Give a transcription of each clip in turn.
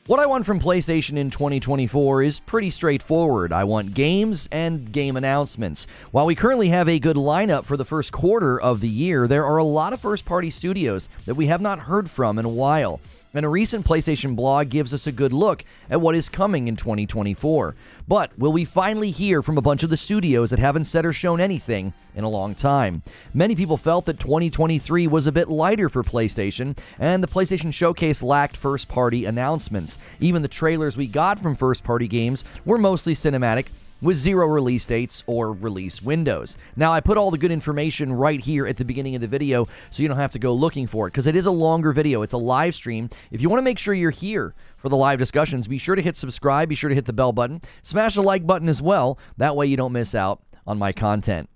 What I want from PlayStation in 2024 is pretty straightforward. I want games and game announcements. While we currently have a good lineup for the first quarter of the year, there are a lot of first-party studios that we have not heard from in a while. And a recent PlayStation blog gives us a good look at what is coming in 2024. But will we finally hear from a bunch of the studios that haven't said or shown anything in a long time? Many people felt that 2023 was a bit lighter for PlayStation, and the PlayStation Showcase lacked first-party announcements. Even the trailers we got from first-party games were mostly cinematic, with zero release dates or release windows. Now, I put all the good information right here at the beginning of the video so you don't have to go looking for it, because it is a longer video. It's a live stream. If you want to make sure you're here for the live discussions, be sure to hit subscribe, be sure to hit the bell button, smash the like button as well. That way you don't miss out on my content.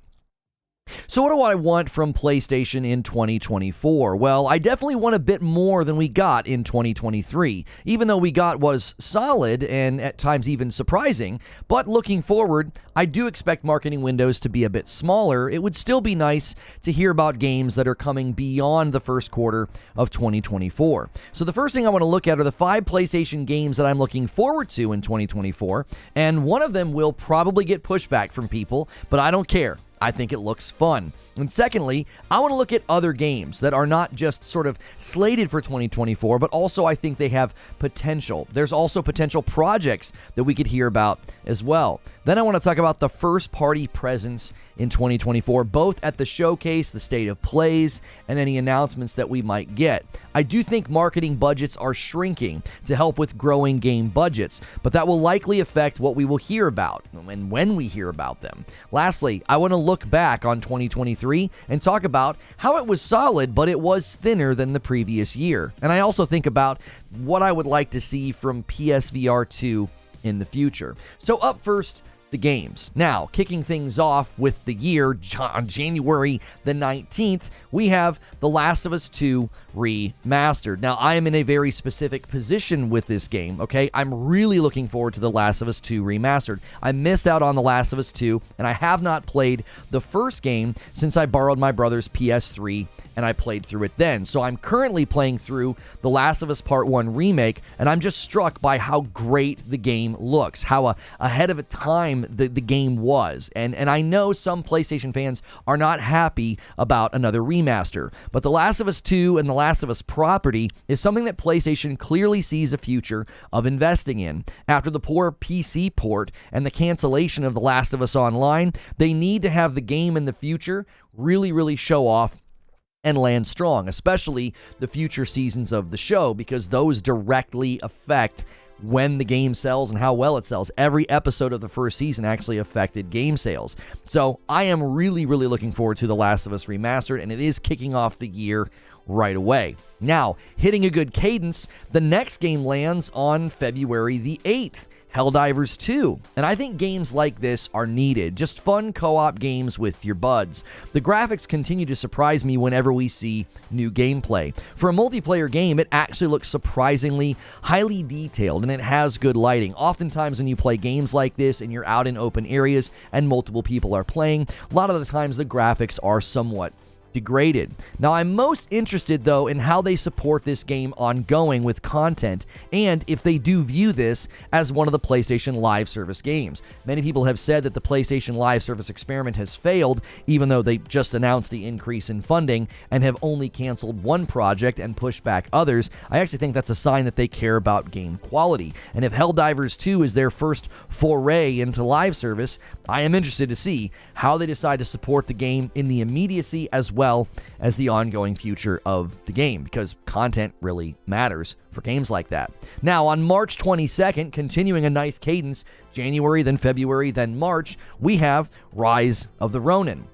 So what do I want from PlayStation in 2024? Well, I definitely want a bit more than we got in 2023. Even though we got was solid and at times even surprising, but looking forward, I do expect marketing windows to be a bit smaller. It would still be nice to hear about games that are coming beyond the first quarter of 2024. So the first thing I want to look at are the 5 PlayStation games that I'm looking forward to in 2024, and one of them will probably get pushback from people, but I don't care. I think it looks fun. And secondly, I want to look at other games that are not just sort of slated for 2024, but also I think they have potential. There's also potential projects that we could hear about as well. Then I want to talk about the first-party presence in 2024, both at the showcase, the state of plays, and any announcements that we might get. I do think marketing budgets are shrinking to help with growing game budgets, but that will likely affect what we will hear about and when we hear about them. Lastly, I want to look back on 2023 and talk about how it was solid, but it was thinner than the previous year. And I also think about what I would like to see from PSVR 2 in the future. So up first, the games. Now, kicking things off with the year, on January the 19th, we have The Last of Us 2 Remastered. Now, I am in a very specific position with this game, okay? I'm really looking forward to The Last of Us 2 Remastered. I missed out on The Last of Us 2, and I have not played the first game since I borrowed my brother's PS3, and I played through it then. So I'm currently playing through The Last of Us Part 1 Remake, and I'm just struck by how great the game looks, how ahead of a time the game was. And I know some PlayStation fans are not happy about another remaster, but The Last of Us 2 and The Last of Us property is something that PlayStation clearly sees a future of investing in. After the poor PC port and the cancellation of The Last of Us Online, they need to have the game in the future really show off and land strong, especially the future seasons of the show, because those directly affect when the game sells and how well it sells. Every episode of the first season actually affected game sales. So I am really looking forward to The Last of Us Remastered, and it is kicking off the year right away. Now, hitting a good cadence, the next game lands on February the 8th. Helldivers 2, and I think games like this are needed. Just fun co-op games with your buds. The graphics continue to surprise me whenever we see new gameplay. For a multiplayer game, it actually looks surprisingly highly detailed, and it has good lighting. Oftentimes when you play games like this and you're out in open areas and multiple people are playing, a lot of the times the graphics are somewhat degraded. Now, I'm most interested, though, in how they support this game ongoing with content, and if they do view this as one of the PlayStation Live Service games. Many people have said that the PlayStation Live Service experiment has failed, even though they just announced the increase in funding and have only canceled one project and pushed back others. I actually think that's a sign that they care about game quality. And if Helldivers 2 is their first foray into live service, I am interested to see how they decide to support the game in the immediacy as well as the ongoing future of the game, because content really matters for games like that. Now, on March 22nd, continuing a nice cadence, January, then February, then March, we have Rise of the Ronin.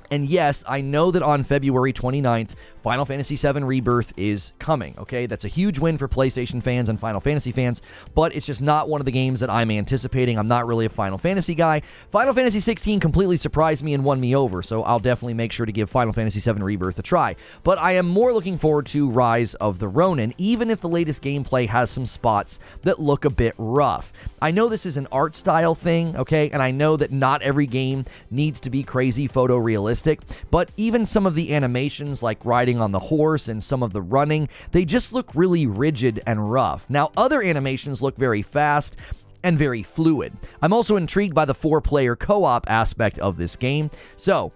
And yes, I know that on February 29th, Final Fantasy VII Rebirth is coming, okay? That's a huge win for PlayStation fans and Final Fantasy fans, but it's just not one of the games that I'm anticipating. I'm not really a Final Fantasy guy. Final Fantasy 16 completely surprised me and won me over, so I'll definitely make sure to give Final Fantasy VII Rebirth a try. But I am more looking forward to Rise of the Ronin, even if the latest gameplay has some spots that look a bit rough. I know this is an art style thing, okay? And I know that not every game needs to be crazy photorealistic, realistic, but even some of the animations like riding on the horse and some of the running, they just look really rigid and rough. Now, other animations look very fast and very fluid. I'm also intrigued by the 4-player co-op aspect of this game, so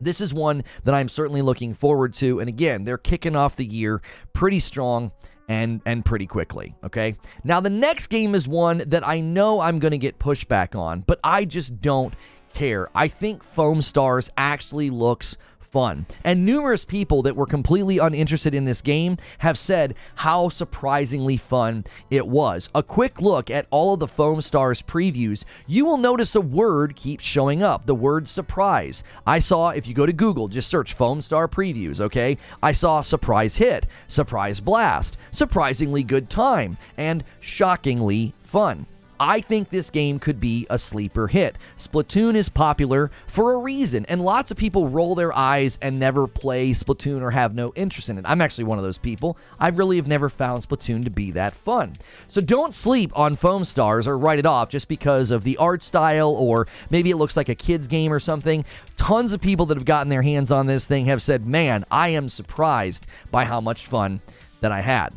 this is one that I'm certainly looking forward to, and again, they're kicking off the year pretty strong and pretty quickly, okay? Now, the next game is one that I know I'm going to get pushback on, but I just don't care. I think Foamstars actually looks fun, and numerous people that were completely uninterested in this game have said how surprisingly fun it was. A quick look at all of the Foamstars previews, you will notice a word keeps showing up, the word surprise. I saw, if you go to Google, just search Foamstar previews, okay? I saw surprise hit, surprise blast, surprisingly good time, and shockingly fun. I think this game could be a sleeper hit. Splatoon is popular for a reason, and lots of people roll their eyes and never play Splatoon or have no interest in it. I'm actually one of those people. I really have never found Splatoon to be that fun. So don't sleep on Foamstars or write it off just because of the art style, or maybe it looks like a kid's game or something. Tons of people that have gotten their hands on this thing have said, man, I am surprised by how much fun that I had.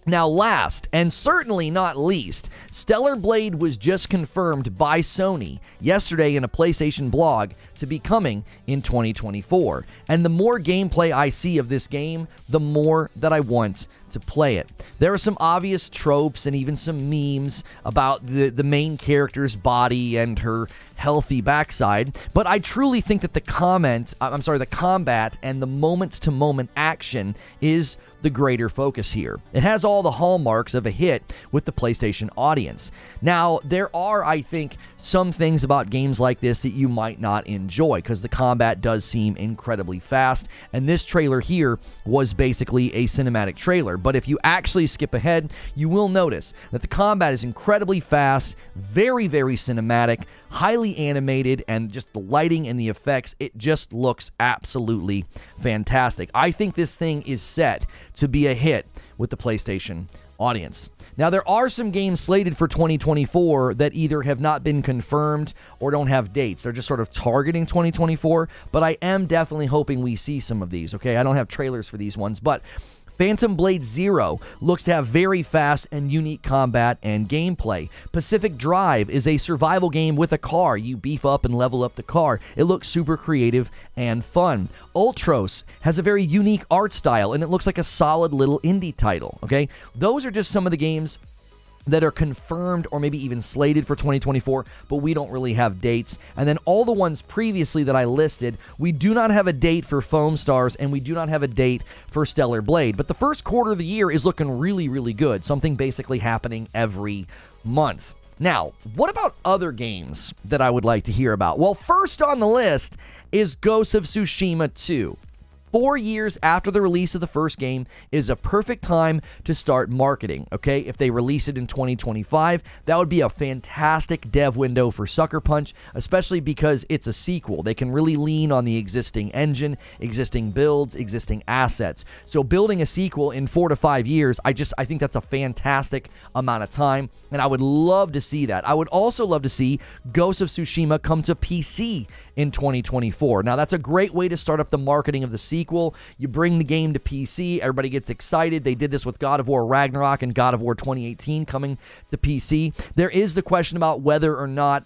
Now, last, and certainly not least, Stellar Blade was just confirmed by Sony yesterday in a PlayStation blog to be coming in 2024. And the more gameplay I see of this game, the more that I want to play it. There are some obvious tropes and even some memes about the main character's body and her healthy backside, but I truly think that the combat and the moment-to-moment action is the greater focus here. It has all the hallmarks of a hit with the PlayStation audience. Now, there are, I think, some things about games like this that you might not enjoy because the combat does seem incredibly fast, and this trailer here was basically a cinematic trailer. But if you actually skip ahead, you will notice that the combat is incredibly fast, very, very cinematic, highly animated, and just the lighting and the effects, it just looks absolutely fantastic. I think this thing is set to be a hit with the PlayStation audience. Now, there are some games slated for 2024 that either have not been confirmed or don't have dates. They're just sort of targeting 2024, but I am definitely hoping we see some of these, okay? I don't have trailers for these ones, but Phantom Blade Zero looks to have very fast and unique combat and gameplay. Pacific Drive is a survival game with a car. You beef up and level up the car. It looks super creative and fun. Ultros has a very unique art style, and it looks like a solid little indie title, okay? Those are just some of the games that are confirmed or maybe even slated for 2024, but we don't really have dates. And then all the ones previously that I listed, we do not have a date for Foamstars, and we do not have a date for Stellar Blade. But the first quarter of the year is looking really, really good. Something basically happening every month. Now, what about other games that I would like to hear about? Well, first on the list is Ghost of Tsushima 2. 4 years after the release of the first game is a perfect time to start marketing, okay? If they release it in 2025, that would be a fantastic dev window for Sucker Punch, especially because it's a sequel. They can really lean on the existing engine, existing builds, existing assets. So building a sequel in 4 to 5 years, I think that's a fantastic amount of time, and I would love to see that. I would also love to see Ghost of Tsushima come to PC in 2024. Now, that's a great way to start up the marketing of the sequel. You bring the game to PC, everybody gets excited. They did this with God of War Ragnarok and God of War 2018 coming to PC. There is the question about whether or not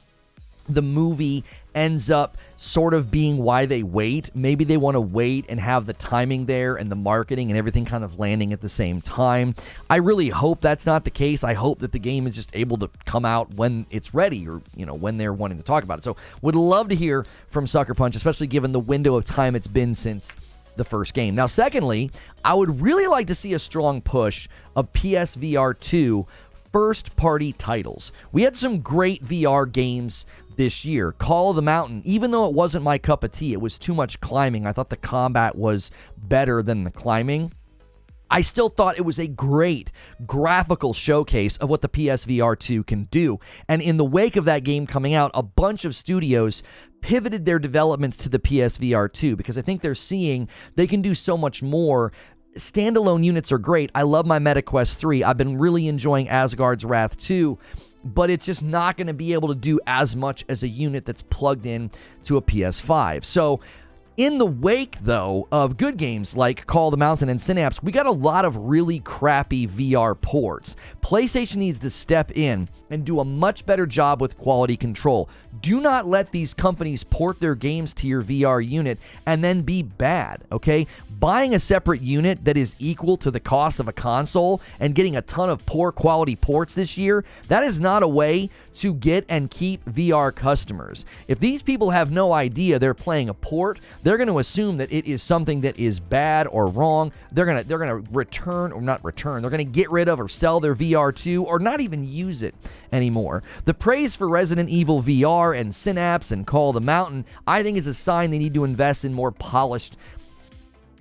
the movie ends up sort of being why they wait. Maybe they want to wait and have the timing there and the marketing and everything kind of landing at the same time. I really hope that's not the case. I hope that the game is just able to come out when it's ready, or, when they're wanting to talk about it. So would love to hear from Sucker Punch, especially given the window of time it's been since the first game. Now, secondly, I would really like to see a strong push of PSVR 2 first-party titles. We had some great VR games this year. Call of the Mountain, even though it wasn't my cup of tea, it was too much climbing. I thought the combat was better than the climbing. I still thought it was a great graphical showcase of what the PSVR 2 can do. And in the wake of that game coming out, a bunch of studios pivoted their development to the PSVR 2 because I think they're seeing they can do so much more. Standalone units are great. I love my MetaQuest 3. I've been really enjoying Asgard's Wrath 2, but it's just not going to be able to do as much as a unit that's plugged in to a PS5. So In the wake, though, of good games like Call of the Mountain and Synapse, we got a lot of really crappy VR ports. PlayStation needs to step in and do a much better job with quality control. Do not let these companies port their games to your VR unit and then be bad, okay? Buying a separate unit that is equal to the cost of a console and getting a ton of poor quality ports this year, that is not a way to get and keep VR customers. If these people have no idea they're playing a port, they're going to assume that it is something that is bad or wrong. They're going to return, or not return, they're going to get rid of or sell their VR2 or not even use it anymore. The praise for Resident Evil VR and Synapse and Call of the Mountain, I think, is a sign they need to invest in more polished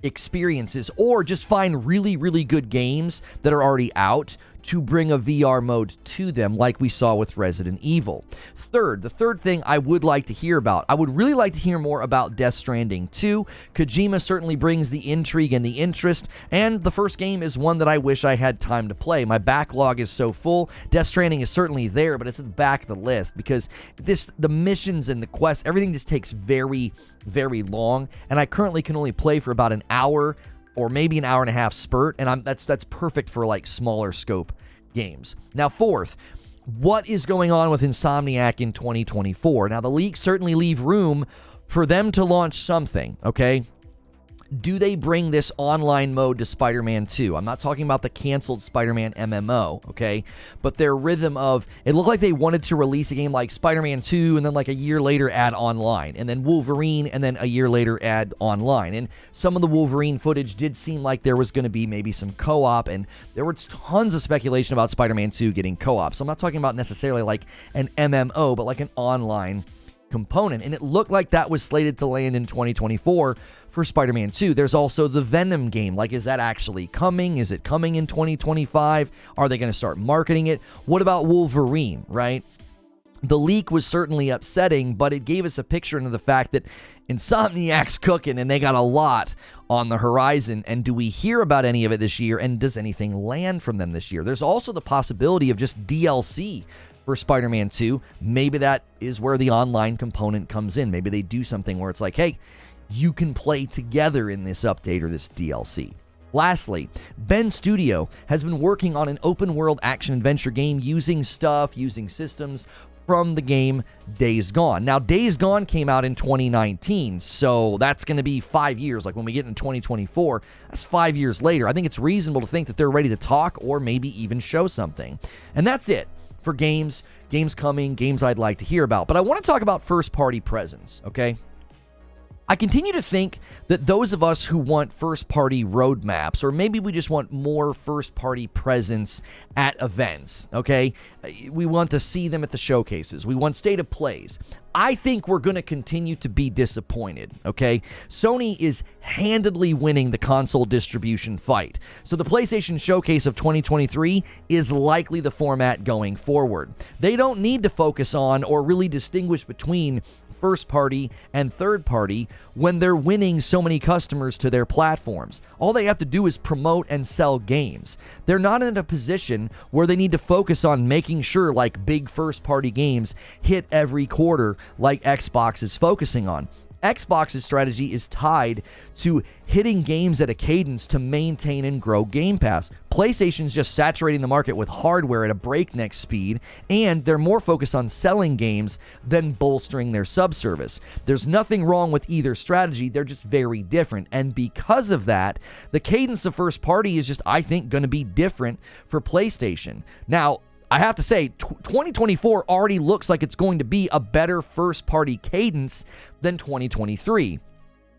experiences, or just find really, really good games that are already out to bring a VR mode to them, like we saw with Resident Evil. The third thing I would like to hear about, I would really like to hear more about Death Stranding 2. Kojima certainly brings the intrigue and the interest, and the first game is one that I wish I had time to play. My backlog is so full. Death Stranding is certainly there, but it's at the back of the list because the missions and the quests, everything just takes very, very long, and I currently can only play for about an hour or maybe an hour and a half spurt, and that's perfect for like smaller scope games. Now, fourth, what is going on with Insomniac in 2024? Now, the leaks certainly leave room for them to launch something, okay? Do they bring this online mode to Spider-Man 2? I'm not talking about the canceled Spider-Man MMO, okay? But their rhythm of, it looked like they wanted to release a game like Spider-Man 2 and then like a year later add online, and then Wolverine and then a year later add online. And some of the Wolverine footage did seem like there was going to be maybe some co-op, and there was tons of speculation about Spider-Man 2 getting co-op. So I'm not talking about necessarily like an MMO, but like an online component. And it looked like that was slated to land in 2024 for Spider-Man 2. There's also the Venom game. Like, is that actually coming? Is it coming in 2025? Are they going to start marketing it? What about Wolverine, right? The leak was certainly upsetting, but it gave us a picture into the fact that Insomniac's cooking and they got a lot on the horizon. And do we hear about any of it this year? And does anything land from them this year? There's also the possibility of just DLC for Spider-Man 2. Maybe that is where the online component comes in. Maybe they do something where it's like, hey, you can play together in this update or this DLC. Lastly, Ben Studio has been working on an open-world action-adventure game using systems from the game Days Gone. Now, Days Gone came out in 2019, so that's going to be 5 years. Like, when we get in 2024, that's 5 years later. I think it's reasonable to think that they're ready to talk or maybe even show something. And that's it for games coming, games I'd like to hear about. But I want to talk about first-party presence, okay? I continue to think that those of us who want first-party roadmaps, or maybe we just want more first-party presence at events, okay? We want to see them at the showcases. We want state of plays. I think we're going to continue to be disappointed, okay? Sony is handedly winning the console distribution fight. So the PlayStation Showcase of 2023 is likely the format going forward. They don't need to focus on or really distinguish between first party and third party when they're winning so many customers to their platforms. All they have to do is promote and sell games. They're not in a position where they need to focus on making sure like big first party games hit every quarter like Xbox is focusing on. Xbox's strategy is tied to hitting games at a cadence to maintain and grow Game Pass. PlayStation's just saturating the market with hardware at a breakneck speed, and they're more focused on selling games than bolstering their subservice. There's nothing wrong with either strategy, they're just very different, and because of that, the cadence of first party is just, I think, going to be different for PlayStation. Now, I have to say, 2024 already looks like it's going to be a better first-party cadence than 2023.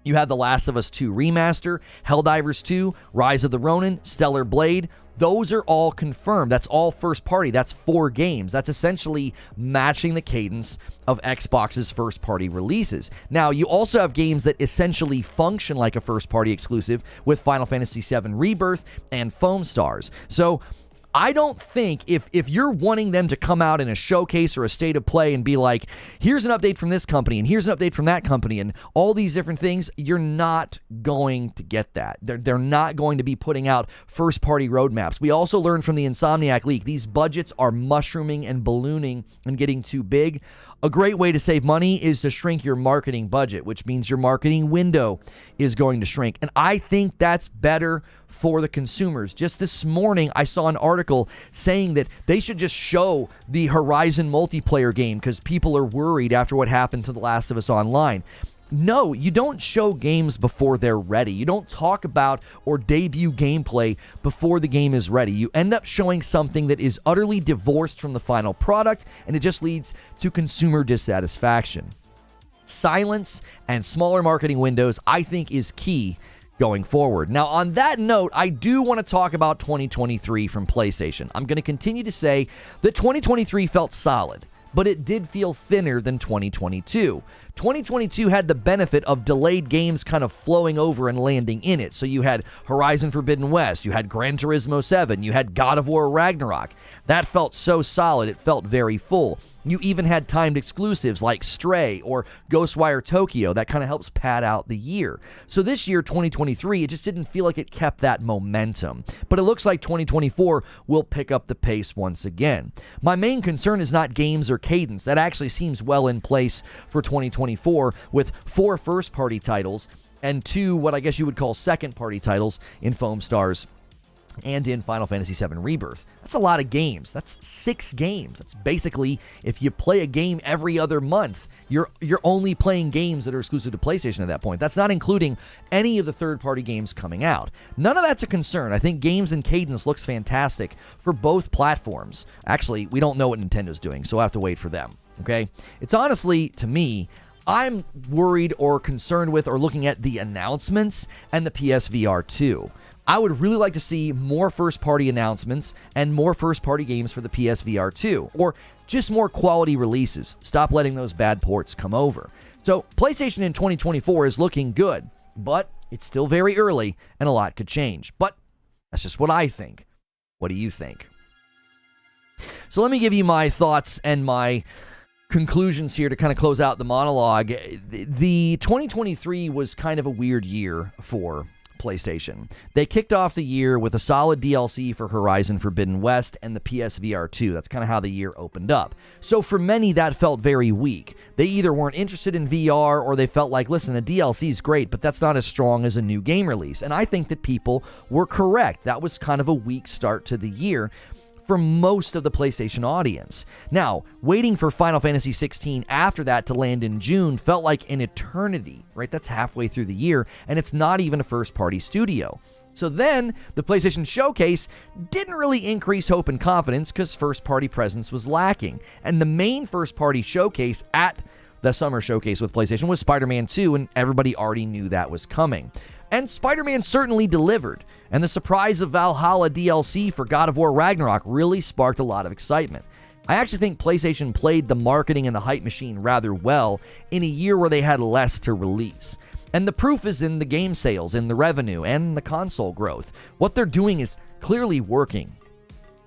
You have The Last of Us 2 Remaster, Helldivers 2, Rise of the Ronin, Stellar Blade. Those are all confirmed. That's all first-party. That's 4 games. That's essentially matching the cadence of Xbox's first-party releases. Now, you also have games that essentially function like a first-party exclusive with Final Fantasy VII Rebirth and Foamstars. So I don't think if you're wanting them to come out in a showcase or a state of play and be like, here's an update from this company and here's an update from that company and all these different things, you're not going to get that. They're not going to be putting out first-party roadmaps. We also learned from the Insomniac leak, these budgets are mushrooming and ballooning and getting too big. A great way to save money is to shrink your marketing budget, which means your marketing window is going to shrink. And I think that's better for the consumers. Just this morning, I saw an article saying that they should just show the Horizon multiplayer game because people are worried after what happened to The Last of Us Online. No, you don't show games before they're ready. You don't talk about or debut gameplay before the game is ready. You end up showing something that is utterly divorced from the final product, and it just leads to consumer dissatisfaction. Silence and smaller marketing windows, I think, is key going forward. Now, on that note, I do want to talk about 2023 from PlayStation. I'm going to continue to say that 2023 felt solid, but it did feel thinner than 2022. 2022 had the benefit of delayed games kind of flowing over and landing in it. So you had Horizon Forbidden West, you had Gran Turismo 7, you had God of War Ragnarok. That felt so solid, it felt very full. You even had timed exclusives like Stray or Ghostwire Tokyo. That kind of helps pad out the year. So this year, 2023, it just didn't feel like it kept that momentum. But it looks like 2024 will pick up the pace once again. My main concern is not games or cadence. That actually seems well in place for 2024 with 4 first-party titles and 2 what I guess you would call second-party titles in Foamstars and in Final Fantasy VII Rebirth. That's a lot of games. That's 6 games. That's basically, if you play a game every other month, you're only playing games that are exclusive to PlayStation at that point. That's not including any of the third-party games coming out. None of that's a concern. I think games and cadence looks fantastic for both platforms. Actually, we don't know what Nintendo's doing, so we'll have to wait for them, okay? It's honestly, to me, I'm worried or concerned with or looking at the announcements and the PSVR 2. I would really like to see more first-party announcements and more first-party games for the PSVR 2, or just more quality releases. Stop letting those bad ports come over. So PlayStation in 2024 is looking good, but it's still very early and a lot could change. But that's just what I think. What do you think? So let me give you my thoughts and my conclusions here to kind of close out the monologue. The 2023 was kind of a weird year for PlayStation. They kicked off the year with a solid DLC for Horizon Forbidden West and the PSVR 2. That's kind of how the year opened up. So for many, that felt very weak. They either weren't interested in VR or they felt like, listen, a DLC is great, but that's not as strong as a new game release. And I think that people were correct. That was kind of a weak start to the year for most of the PlayStation audience. Now, waiting for Final Fantasy XVI after that to land in June felt like an eternity, right? That's halfway through the year, and it's not even a first-party studio. So then, the PlayStation Showcase didn't really increase hope and confidence because first-party presence was lacking. And the main first-party showcase at the Summer Showcase with PlayStation was Spider-Man 2, and everybody already knew that was coming. And Spider-Man certainly delivered, and the surprise of Valhalla DLC for God of War Ragnarok really sparked a lot of excitement. I actually think PlayStation played the marketing and the hype machine rather well in a year where they had less to release. And the proof is in the game sales, in the revenue, and the console growth. What they're doing is clearly working.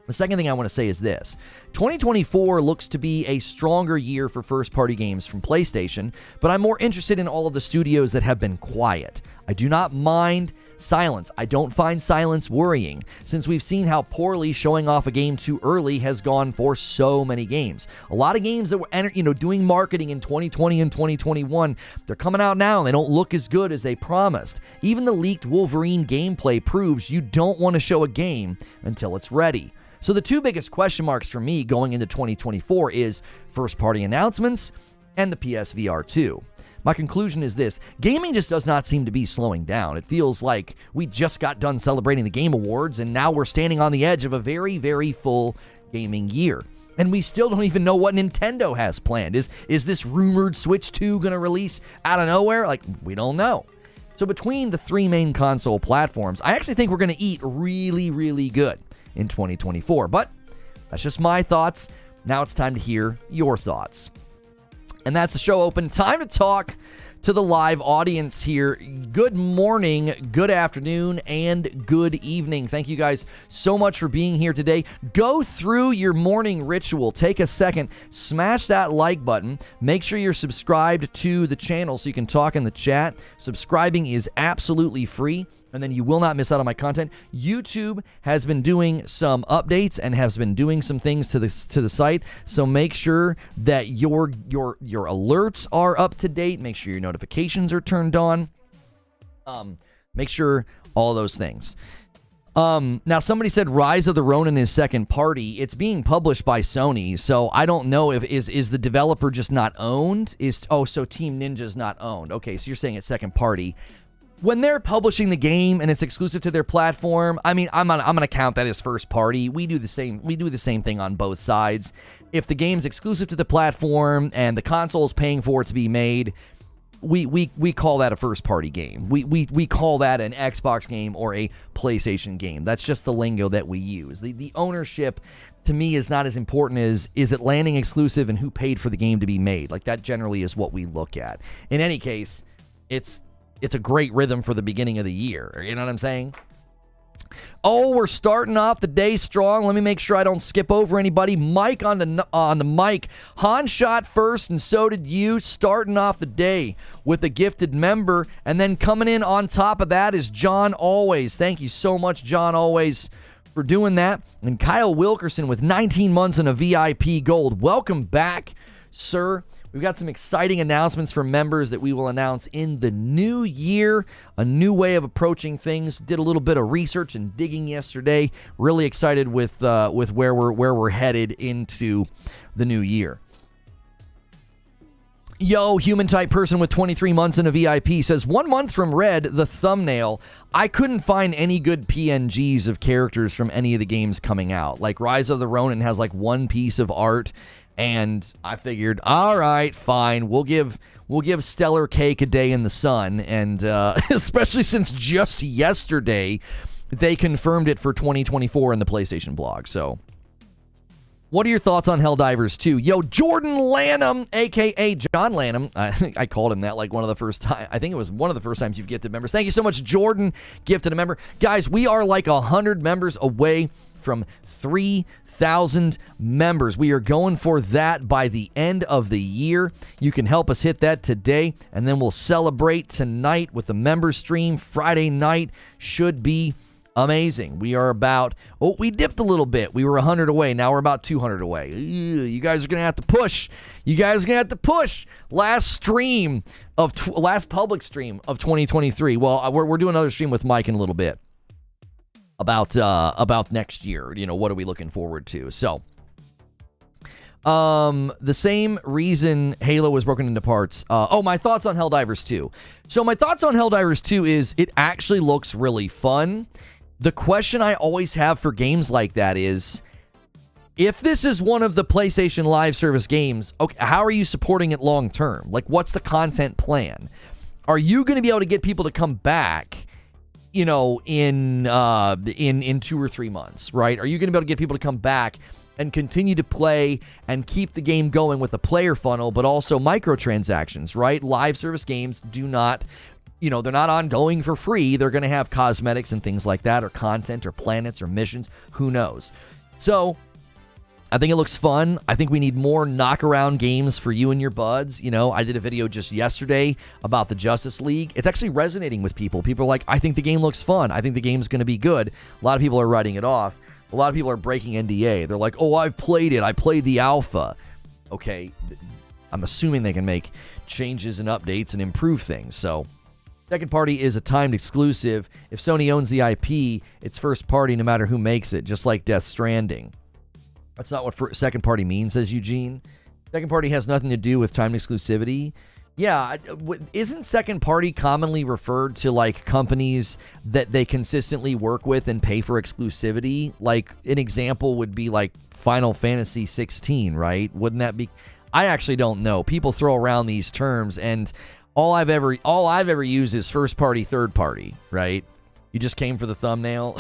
The second thing I want to say is this. 2024 looks to be a stronger year for first-party games from PlayStation, but I'm more interested in all of the studios that have been quiet. I do not mind silence. I don't find silence worrying, since we've seen how poorly showing off a game too early has gone for so many games. A lot of games that were doing marketing in 2020 and 2021, they're coming out now and they don't look as good as they promised. Even the leaked Wolverine gameplay proves you don't want to show a game until it's ready. So the two biggest question marks for me going into 2024 is first-party announcements and the PSVR 2. My conclusion is this: gaming just does not seem to be slowing down. It feels like we just got done celebrating the Game Awards, and now we're standing on the edge of a very, very full gaming year. And we still don't even know what Nintendo has planned. Is this rumored Switch 2 going to release out of nowhere? We don't know. So between the 3 main console platforms, I actually think we're going to eat really, really good in 2024. But that's just my thoughts. Now it's time to hear your thoughts. And that's the show open. Time to talk to the live audience here. Good morning, good afternoon, and good evening. Thank you guys so much for being here today. Go through your morning ritual. Take a second, smash that like button. Make sure you're subscribed to the channel so you can talk in the chat. Subscribing is absolutely free. and then you will not miss out on my content. YouTube has been doing some updates and has been doing some things to the site, so make sure that your alerts are up to date. Make sure your notifications are turned on. Make sure all those things. Now somebody said Rise of the Ronin is second party. It's being published by Sony, so I don't know if is the developer just not owned? So Team Ninja's not owned. Okay, so you're saying it's second party. When they're publishing the game and it's exclusive to their platform, I mean, I'm gonna count that as first party. We do the same thing on both sides. If the game's exclusive to the platform and the console is paying for it to be made, we call that a first party game. We call that an Xbox game or a PlayStation game. That's just the lingo that we use. The ownership to me is not as important as is it landing exclusive and who paid for the game to be made. Like, that generally is what we look at. In any case, it's a great rhythm for the beginning of the year. You know what I'm saying? Oh, we're starting off the day strong. Let me make sure I don't skip over anybody. Mike on the mic. Han shot first, and so did you. Starting off the day with a gifted member. And then coming in on top of that is John Always. Thank you so much, John Always, for doing that. And Kyle Wilkerson with 19 months and a VIP gold. Welcome back, sir. We've got some exciting announcements for members that we will announce in the new year. A new way of approaching things. Did a little bit of research and digging yesterday. Really excited with where we're headed into the new year. Yo, human type person with 23 months and a VIP says, 1 month from Red, the thumbnail. I couldn't find any good PNGs of characters from any of the games coming out. Like, Rise of the Ronin has like one piece of art. And I figured, all right, fine, we'll give Stellar Cake a day in the sun, and especially since just yesterday they confirmed it for 2024 in the PlayStation blog. So, what are your thoughts on Helldivers 2? Yo, Jordan Lanham, a.k.a. John Lanham. I called him that like one of the first times. I think it was one of the first times you've gifted members. Thank you so much, Jordan, gifted a member. Guys, we are like 100 members away from 3,000 members. We are going for that by the end of the year. You can help us hit that today, and then we'll celebrate tonight with the member stream. Friday night should be amazing. We are about, we dipped a little bit. We were 100 away. Now we're about 200 away. You guys are going to have to push. Last public stream of 2023. Well, we're doing another stream with Mike in a little bit. About next year, what are we looking forward to? So, the same reason Halo was broken into parts. My thoughts on Helldivers 2. So my thoughts on Helldivers 2 is it actually looks really fun. The question I always have for games like that is, if this is one of the PlayStation Live Service games, okay, how are you supporting it long term? Like, what's the content plan? Are you going to be able to get people to come back? In 2 or 3 months, right? Are you going to be able to get people to come back and continue to play and keep the game going with the player funnel, but also microtransactions, right? Live service games do not, they're not ongoing for free. They're going to have cosmetics and things like that, or content, or planets, or missions. Who knows? So, I think it looks fun. I think we need more knock-around games for you and your buds. I did a video just yesterday about the Justice League. It's actually resonating with people. People are like, I think the game looks fun. I think the game's going to be good. A lot of people are writing it off. A lot of people are breaking NDA. They're like, oh, I've played it. I played the alpha. Okay, I'm assuming they can make changes and updates and improve things. So, second party is a timed exclusive. If Sony owns the IP, it's first party no matter who makes it, just like Death Stranding. That's not what second party means, says Eugene. Second party has nothing to do with timed exclusivity. Yeah, isn't second party commonly referred to like companies that they consistently work with and pay for exclusivity? Like, an example would be like Final Fantasy 16, right? Wouldn't that be? I actually don't know. People throw around these terms, and all I've ever used is first party, third party, right? You just came for the thumbnail.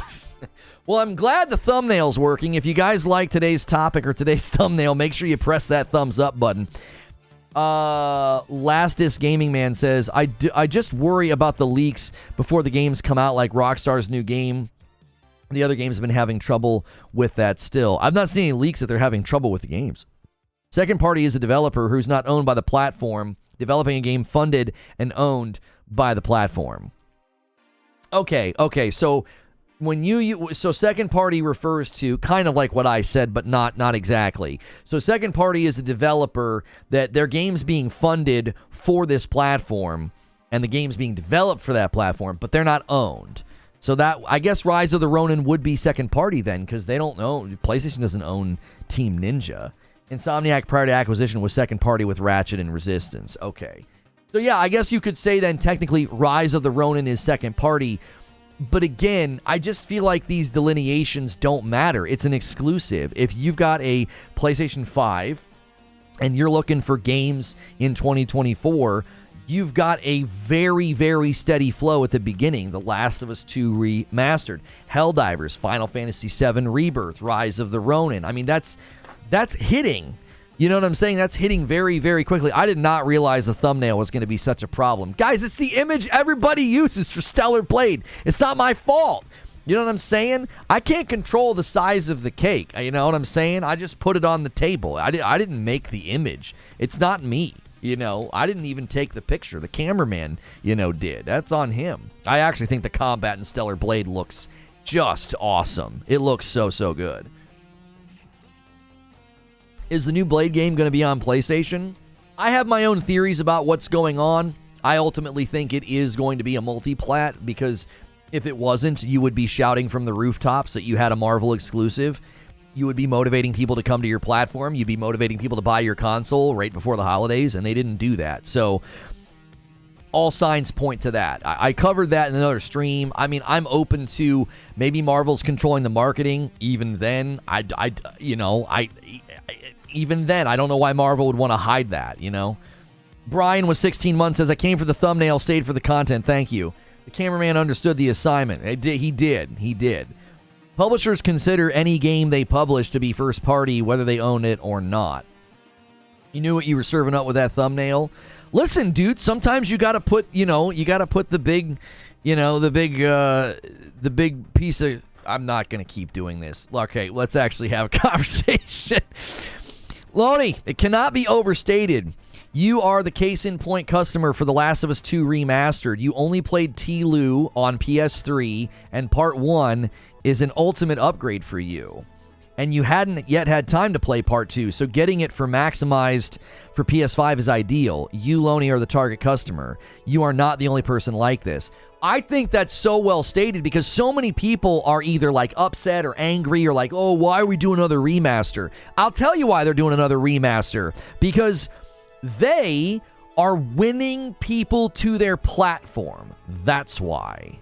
Well, I'm glad the thumbnail's working. If you guys like today's topic or today's thumbnail, make sure you press that thumbs up button. Lastest Gaming Man says, I just worry about the leaks before the games come out, like Rockstar's new game. The other games have been having trouble with that still. I've not seen any leaks that they're having trouble with the games. Second party is a developer who's not owned by the platform, developing a game funded and owned by the platform. Okay. So when so second party refers to kind of like what I said, but not exactly. So second party is a developer that their game's being funded for this platform, and the game's being developed for that platform, but they're not owned. So that, I guess, Rise of the Ronin would be second party then, because they don't own, PlayStation doesn't own Team Ninja. Insomniac prior to acquisition was second party with Ratchet and Resistance. Okay. So yeah, I guess you could say then technically Rise of the Ronin is second party. But again, I just feel like these delineations don't matter. It's an exclusive. If you've got a PlayStation 5 and you're looking for games in 2024, you've got a very, very steady flow at the beginning. The Last of Us 2 Remastered, Helldivers, Final Fantasy VII Rebirth, Rise of the Ronin. I mean, that's hitting. You know what I'm saying? That's hitting very, very quickly. I did not realize the thumbnail was going to be such a problem. Guys, it's the image everybody uses for Stellar Blade. It's not my fault. You know what I'm saying? I can't control the size of the cake. You know what I'm saying? I just put it on the table. I didn't make the image. It's not me. You know, I didn't even take the picture. The cameraman, did. That's on him. I actually think the combat in Stellar Blade looks just awesome. It looks so, so good. Is the new Blade game going to be on PlayStation? I have my own theories about what's going on. I ultimately think it is going to be a multi-plat, because if it wasn't, you would be shouting from the rooftops that you had a Marvel exclusive. You would be motivating people to come to your platform. You'd be motivating people to buy your console right before the holidays, and they didn't do that. So all signs point to that. I covered that in another stream. I mean, I'm open to maybe Marvel's controlling the marketing. Even then, even then, I don't know why Marvel would want to hide that, Brian was 16 months, says, I came for the thumbnail, stayed for the content. Thank you. The cameraman understood the assignment. He did. Publishers consider any game they publish to be first party, whether they own it or not. You knew what you were serving up with that thumbnail? Listen, dude, sometimes you got to put, the big piece of... I'm not going to keep doing this. Okay, let's actually have a conversation. Loney, it cannot be overstated. You are the case-in-point customer for The Last of Us 2 Remastered. You only played T-Lu on PS3, and Part 1 is an ultimate upgrade for you. And you hadn't yet had time to play Part 2, so getting it for maximized for PS5 is ideal. You, Loney, are the target customer. You are not the only person like this. I think that's so well stated, because so many people are either like upset or angry or like, oh, why are we doing another remaster? I'll tell you why they're doing another remaster. Because they are winning people to their platform. That's why.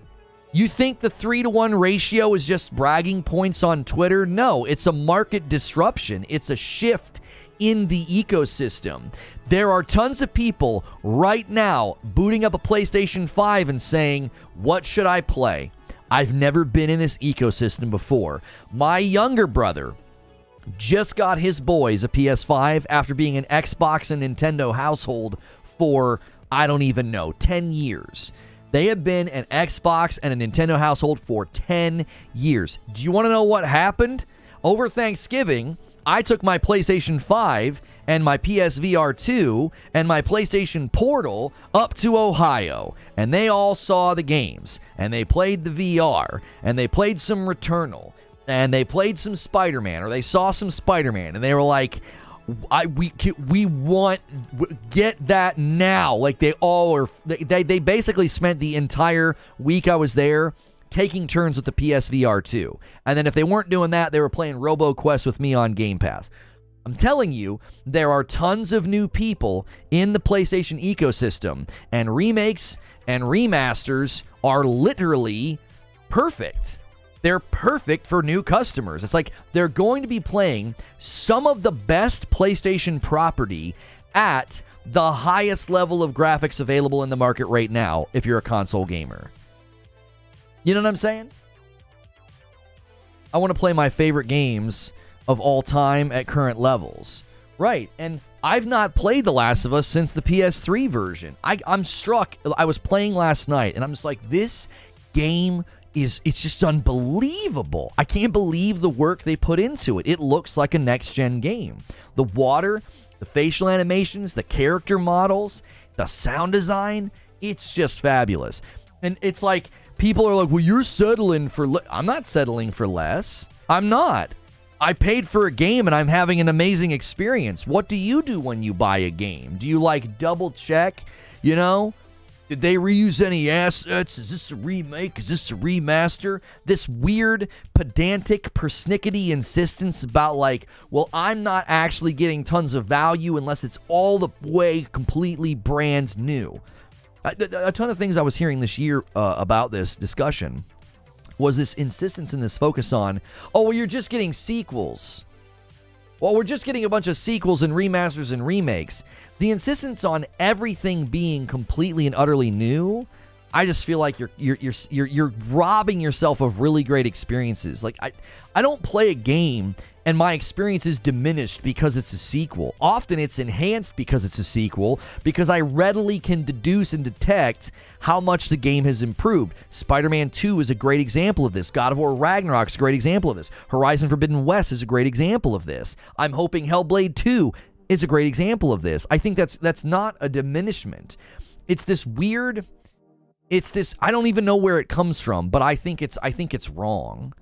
You think the 3-to-1 ratio is just bragging points on Twitter? No, it's a market disruption. It's a shift in the ecosystem. There are tons of people right now booting up a PlayStation 5 and saying, what should I play? I've never been in this ecosystem before. My younger brother just got his boys a PS5 after being an Xbox and Nintendo household for, I don't even know, 10 years. They have been an Xbox and a Nintendo household for 10 years. Do you want to know what happened? Over Thanksgiving, I took my PlayStation 5 and my PSVR 2 and my PlayStation Portal up to Ohio, and they all saw the games, and they played the VR, and they played some Returnal, and they played some Spider-Man, or they saw some Spider-Man, and they were like, we want, get that now. Like, they all are, they basically spent the entire week I was there taking turns with the PSVR 2. And then if they weren't doing that, they were playing RoboQuest with me on Game Pass. I'm telling you, there are tons of new people in the PlayStation ecosystem, and remakes and remasters are literally perfect. They're perfect for new customers. It's like they're going to be playing some of the best PlayStation property at the highest level of graphics available in the market right now if you're a console gamer. You know what I'm saying? I want to play my favorite games of all time at current levels. Right, and I've not played The Last of Us since the PS3 version. I'm struck. I was playing last night, and I'm just like, this game it's just unbelievable. I can't believe the work they put into it. It looks like a next-gen game. The water, the facial animations, the character models, the sound design, it's just fabulous. And it's like, people are like, well, you're settling for I'm not settling for less. I'm not. I paid for a game and I'm having an amazing experience. What do you do when you buy a game? Do you like double check, you know? Did they reuse any assets? Is this a remake? Is this a remaster? This weird, pedantic, persnickety insistence about like, well, I'm not actually getting tons of value unless it's all the way completely brand new. A ton of things I was hearing this year about this discussion was this insistence and this focus on, oh, well, you're just getting sequels. Well, we're just getting a bunch of sequels and remasters and remakes. The insistence on everything being completely and utterly new, I just feel like you're robbing yourself of really great experiences. Like I don't play a game and my experience is diminished because it's a sequel. Often it's enhanced because it's a sequel, because I readily can deduce and detect how much the game has improved. Spider-Man 2 is a great example of this. God of War Ragnarok is a great example of this. Horizon Forbidden West is a great example of this. I'm hoping Hellblade 2 is a great example of this. I think that's not a diminishment. It's this weird, it's this, I don't even know where it comes from, but I think it's wrong.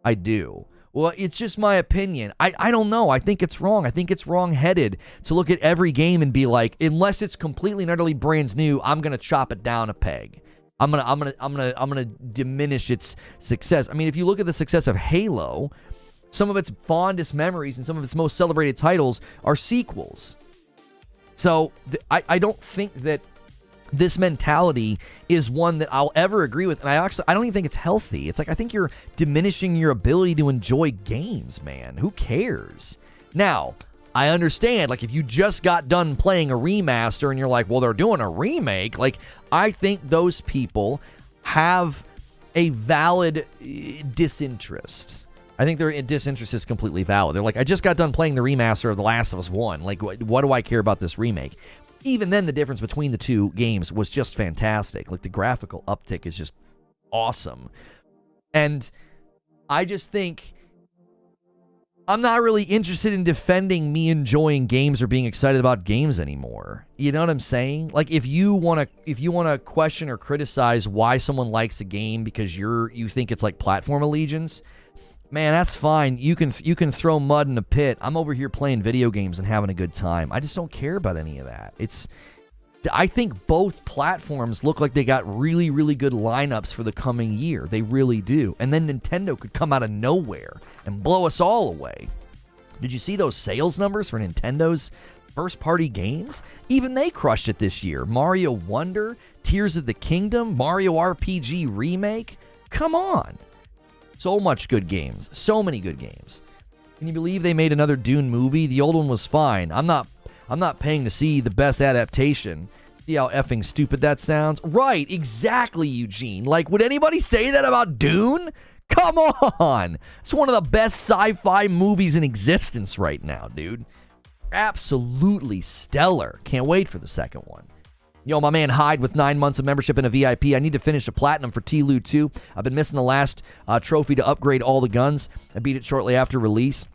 I do. Well, it's just my opinion. I don't know. I think it's wrong. I think it's wrong-headed to look at every game and be like, unless it's completely and utterly brand new, I'm gonna chop it down a peg. I'm gonna diminish its success. I mean, if you look at the success of Halo, some of its fondest memories and some of its most celebrated titles are sequels. So I don't think that this mentality is one that I'll ever agree with. And I don't even think it's healthy. It's like, I think you're diminishing your ability to enjoy games, man. Who cares? Now, I understand, like, if you just got done playing a remaster and you're like, well, they're doing a remake, like, I think those people have a valid disinterest. I think their disinterest is completely valid. They're like, I just got done playing the remaster of The Last of Us 1. Like, what do I care about this remake? Even then, the difference between the two games was just fantastic. Like, the graphical uptick is just awesome. And I just think I'm not really interested in defending me enjoying games or being excited about games anymore. You know what I'm saying? Like, if you want to question or criticize why someone likes a game because you think it's like platform allegiance, man, that's fine. You can throw mud in a pit. I'm over here playing video games and having a good time. I just don't care about any of that. I think both platforms look like they got really, really good lineups for the coming year. They really do. And then Nintendo could come out of nowhere and blow us all away. Did you see those sales numbers for Nintendo's first-party games? Even they crushed it this year. Mario Wonder, Tears of the Kingdom, Mario RPG Remake. Come on. So much good games. So many good games. Can you believe they made another Dune movie? The old one was fine. I'm not paying to see the best adaptation. See how effing stupid that sounds? Right, exactly, Eugene. Like, would anybody say that about Dune? Come on. It's one of the best sci-fi movies in existence right now, dude. Absolutely stellar. Can't wait for the second one. Yo, my man Hyde with 9 months of membership and a VIP. I need to finish a platinum for T-Lu 2. I've been missing the last trophy to upgrade all the guns. I beat it shortly after release.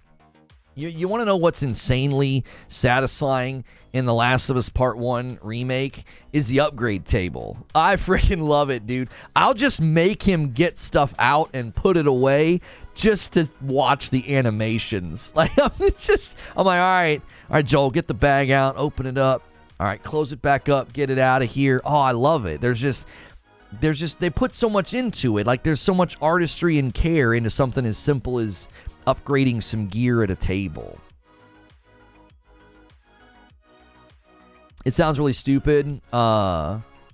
You want to know what's insanely satisfying in The Last of Us Part 1 remake is the upgrade table. I freaking love it, dude. I'll just make him get stuff out and put it away just to watch the animations. Like, I'm like, all right, Joel, get the bag out, open it up. All right, close it back up, get it out of here. Oh, I love it. They put so much into it. Like, there's so much artistry and care into something as simple as upgrading some gear at a table. It sounds really stupid.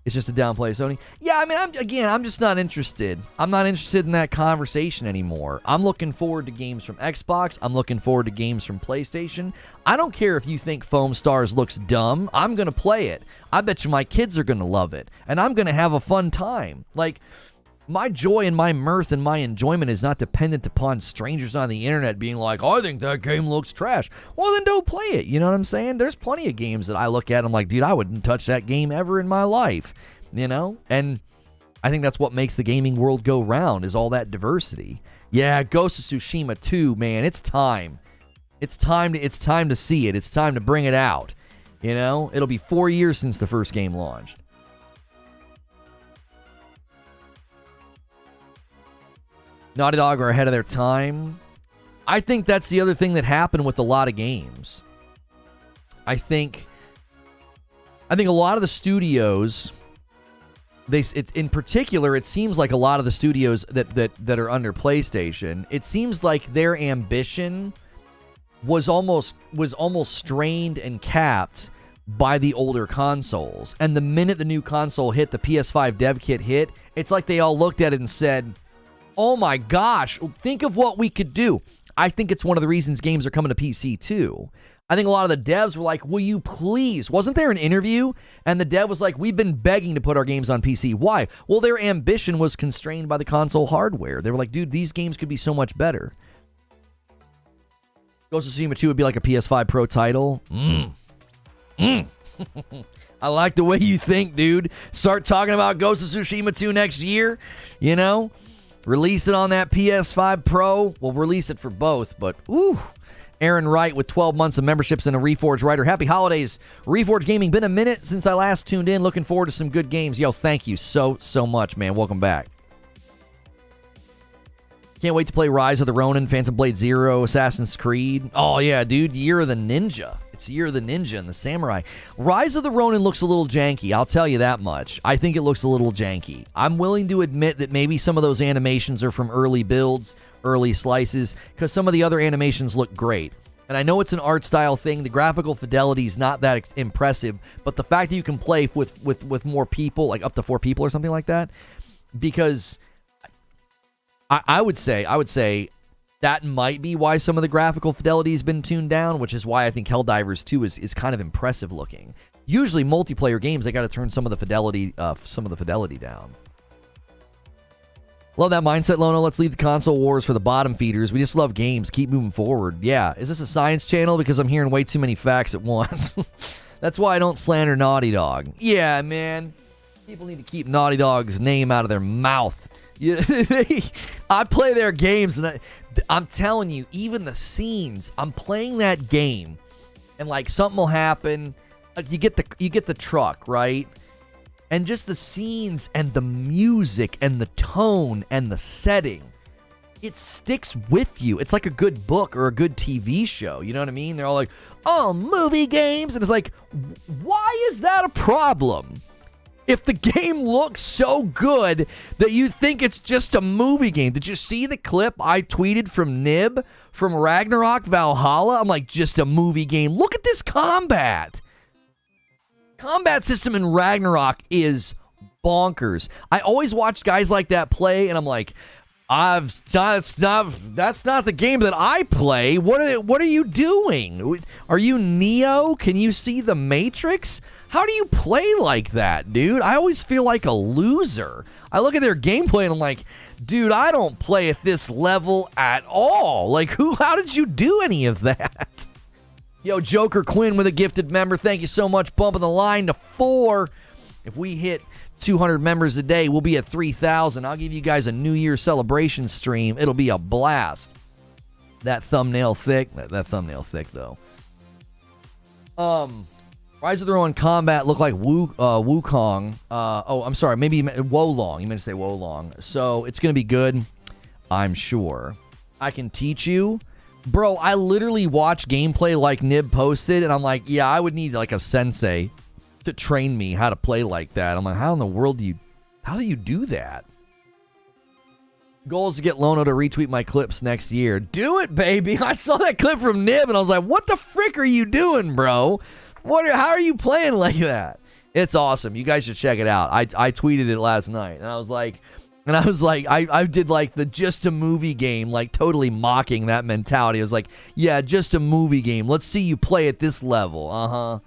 It's just a downplay of Sony. Yeah, I mean, I'm just not interested. I'm not interested in that conversation anymore. I'm looking forward to games from Xbox. I'm looking forward to games from PlayStation. I don't care if you think Foamstars looks dumb. I'm going to play it. I bet you my kids are going to love it. And I'm going to have a fun time. Like, my joy and my mirth and my enjoyment is not dependent upon strangers on the internet being like, I think that game looks trash. Well, then don't play it. You know what I'm saying? There's plenty of games that I look at and I'm like, dude, I wouldn't touch that game ever in my life. You know? And I think that's what makes the gaming world go round, is all that diversity. Yeah, Ghost of Tsushima 2, man, it's time. It's time to see it. It's time to bring it out. You know? It'll be 4 years since the first game launched. Naughty Dog are ahead of their time. I think that's the other thing that happened with a lot of games. I think a lot of the studios, in particular, it seems like a lot of the studios that are under PlayStation, it seems like their ambition was almost strained and capped by the older consoles. And the minute the new console hit, the PS5 dev kit hit, it's like they all looked at it and said, oh my gosh, think of what we could do. I think it's one of the reasons games are coming to PC too. I think a lot of the devs were like, will you please? Wasn't there an interview? And the dev was like, we've been begging to put our games on PC. Why? Well, their ambition was constrained by the console hardware. They were like, dude, these games could be so much better. Ghost of Tsushima 2 would be like a PS5 Pro title. I like the way you think, dude. Start talking about Ghost of Tsushima 2 next year. You know? Release it on that PS5 Pro. We'll release it for both, but ooh. Aaron Wright with 12 months of memberships and a Reforge writer. Happy holidays, Reforge Gaming. Been a minute since I last tuned in. Looking forward to some good games. Yo, thank you so much, man. Welcome back. Can't wait to play Rise of the Ronin, Phantom Blade Zero, Assassin's Creed. Oh, yeah, dude. Year of the Ninja. It's Year of the Ninja and the Samurai. Rise of the Ronin looks a little janky. I'll tell you that much. I think it looks a little janky. I'm willing to admit that maybe some of those animations are from early builds, early slices, because some of the other animations look great. And I know it's an art style thing. The graphical fidelity is not that impressive, but the fact that you can play with more people, like up to 4 people or something like that, because I would say that might be why some of the graphical fidelity has been tuned down, which is why I think Helldivers 2 is kind of impressive looking. Usually multiplayer games, they got to turn some of the fidelity down. Love that mindset, Lono. Let's leave the console wars for the bottom feeders. We just love games. Keep moving forward. Yeah. Is this a science channel? Because I'm hearing way too many facts at once. That's why I don't slander Naughty Dog. Yeah, man. People need to keep Naughty Dog's name out of their mouth. I play their games, and I'm telling you, even the scenes, I'm playing that game, and like something will happen. Like you get the truck, right? And just the scenes and the music and the tone and the setting, it sticks with you. It's like a good book or a good TV show. You know what I mean? They're all like, oh, movie games. And it's like, why is that a problem? If the game looks so good that you think it's just a movie game. Did you see the clip I tweeted from Nib from Ragnarok Valhalla? I'm like, just a movie game. Look at this combat. Combat system in Ragnarok is bonkers. I always watch guys like that play, and I'm like, that's not the game that I play. What are you doing? Are you Neo? Can you see the Matrix? How do you play like that, dude? I always feel like a loser. I look at their gameplay and I'm like, dude, I don't play at this level at all. Like, how did you do any of that? Yo, Joker Quinn with a gifted member. Thank you so much. Bumping the line to 4. If we hit 200 members a day, we'll be at 3,000. I'll give you guys a New Year celebration stream. It'll be a blast. That thumbnail thick. That thumbnail thick, though. Rise of the Ronin combat looked like Wukong. I'm sorry. Maybe Wolong. You meant to say Wolong. So it's going to be good, I'm sure. I can teach you. Bro, I literally watch gameplay like Nib posted, and I'm like, yeah, I would need like a sensei to train me how to play like that. I'm like, how in the world do you do that? Goal is to get Lono to retweet my clips next year. Do it, baby. I saw that clip from Nib, and I was like, what the frick are you doing, bro? How are you playing like that? It's awesome. You guys should check it out. I tweeted it last night, and I was like, I did like the just a movie game, like totally mocking that mentality. I was like, yeah, just a movie game. Let's see you play at this level.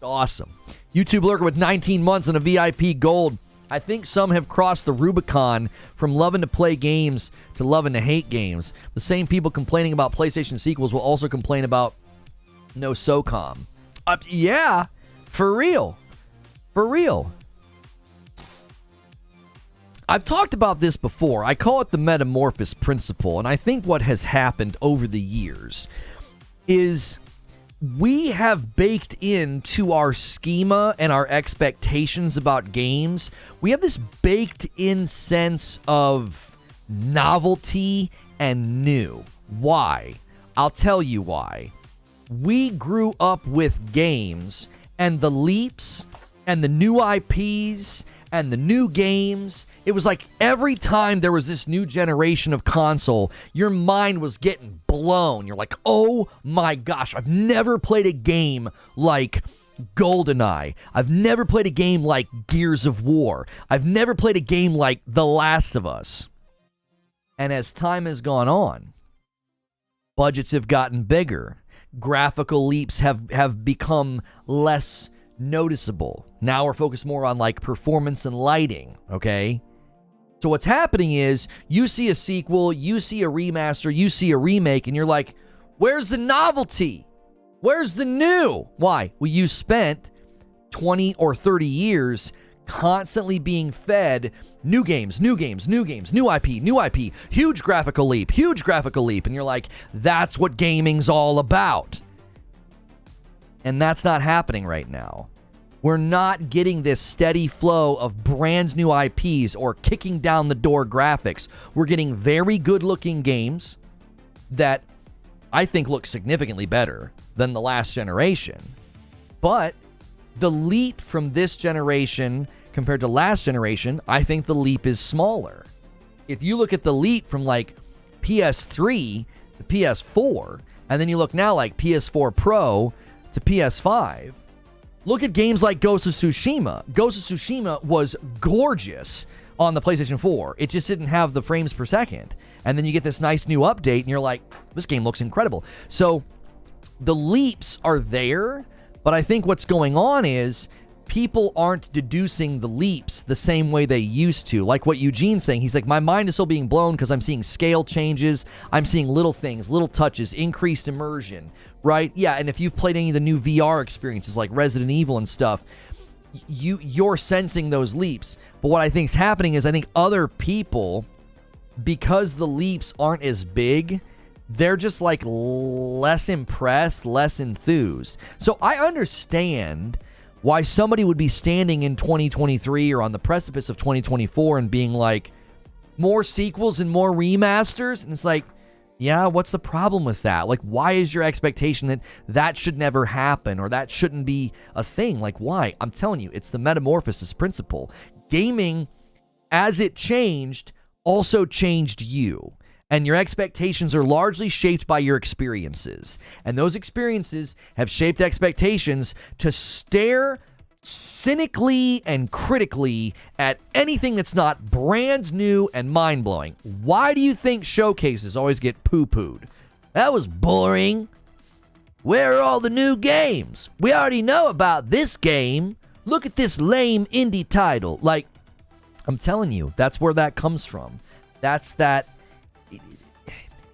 Awesome. YouTube lurker with 19 months and a VIP gold. I think some have crossed the Rubicon from loving to play games to loving to hate games. The same people complaining about PlayStation sequels will also complain about no SOCOM. Yeah, for real. For real. I've talked about this before. I call it the metamorphosis principle, and I think what has happened over the years is we have baked into our schema and our expectations about games, we have this baked in sense of novelty and new. Why? I'll tell you why. We grew up with games and the leaps and the new IPs and the new games. It was like every time there was this new generation of console, your mind was getting blown. You're like, oh my gosh, I've never played a game like GoldenEye. I've never played a game like Gears of War. I've never played a game like The Last of Us. And as time has gone on, budgets have gotten bigger. Graphical leaps have become less noticeable. Now we're focused more on like performance and lighting, okay? So what's happening is you see a sequel, you see a remaster, you see a remake, and you're like, where's the novelty? Where's the new? Why? Well, you spent 20 or 30 years constantly being fed new games, new IP, huge graphical leap. And you're like, that's what gaming's all about. And that's not happening right now. We're not getting this steady flow of brand new IPs or kicking down the door graphics. We're getting very good looking games that I think look significantly better than the last generation. But the leap from this generation compared to last generation, I think the leap is smaller. If you look at the leap from like PS3 to PS4, and then you look now like PS4 Pro to PS5, look at games like Ghost of Tsushima. Ghost of Tsushima was gorgeous on the PlayStation 4. It just didn't have the frames per second. And then you get this nice new update, and you're like, this game looks incredible. So the leaps are there, but I think what's going on is people aren't deducing the leaps the same way they used to. Like what Eugene's saying, he's like, my mind is still being blown because I'm seeing scale changes. I'm seeing little things, little touches, increased immersion, right? Yeah, and if you've played any of the new VR experiences like Resident Evil and stuff, you're sensing those leaps. But what I think is happening is I think other people, because the leaps aren't as big, they're just like less impressed, less enthused. So I understand why somebody would be standing in 2023 or on the precipice of 2024 and being like, more sequels and more remasters? And it's like, yeah, what's the problem with that? Like, why is your expectation that that should never happen or that shouldn't be a thing? Like, why? I'm telling you, it's the metamorphosis principle. Gaming, as it changed, also changed you. And your expectations are largely shaped by your experiences. And those experiences have shaped expectations to stare cynically and critically at anything that's not brand new and mind-blowing. Why do you think showcases always get poo-pooed? That was boring. Where are all the new games? We already know about this game. Look at this lame indie title. Like, I'm telling you, that's where that comes from. That's that.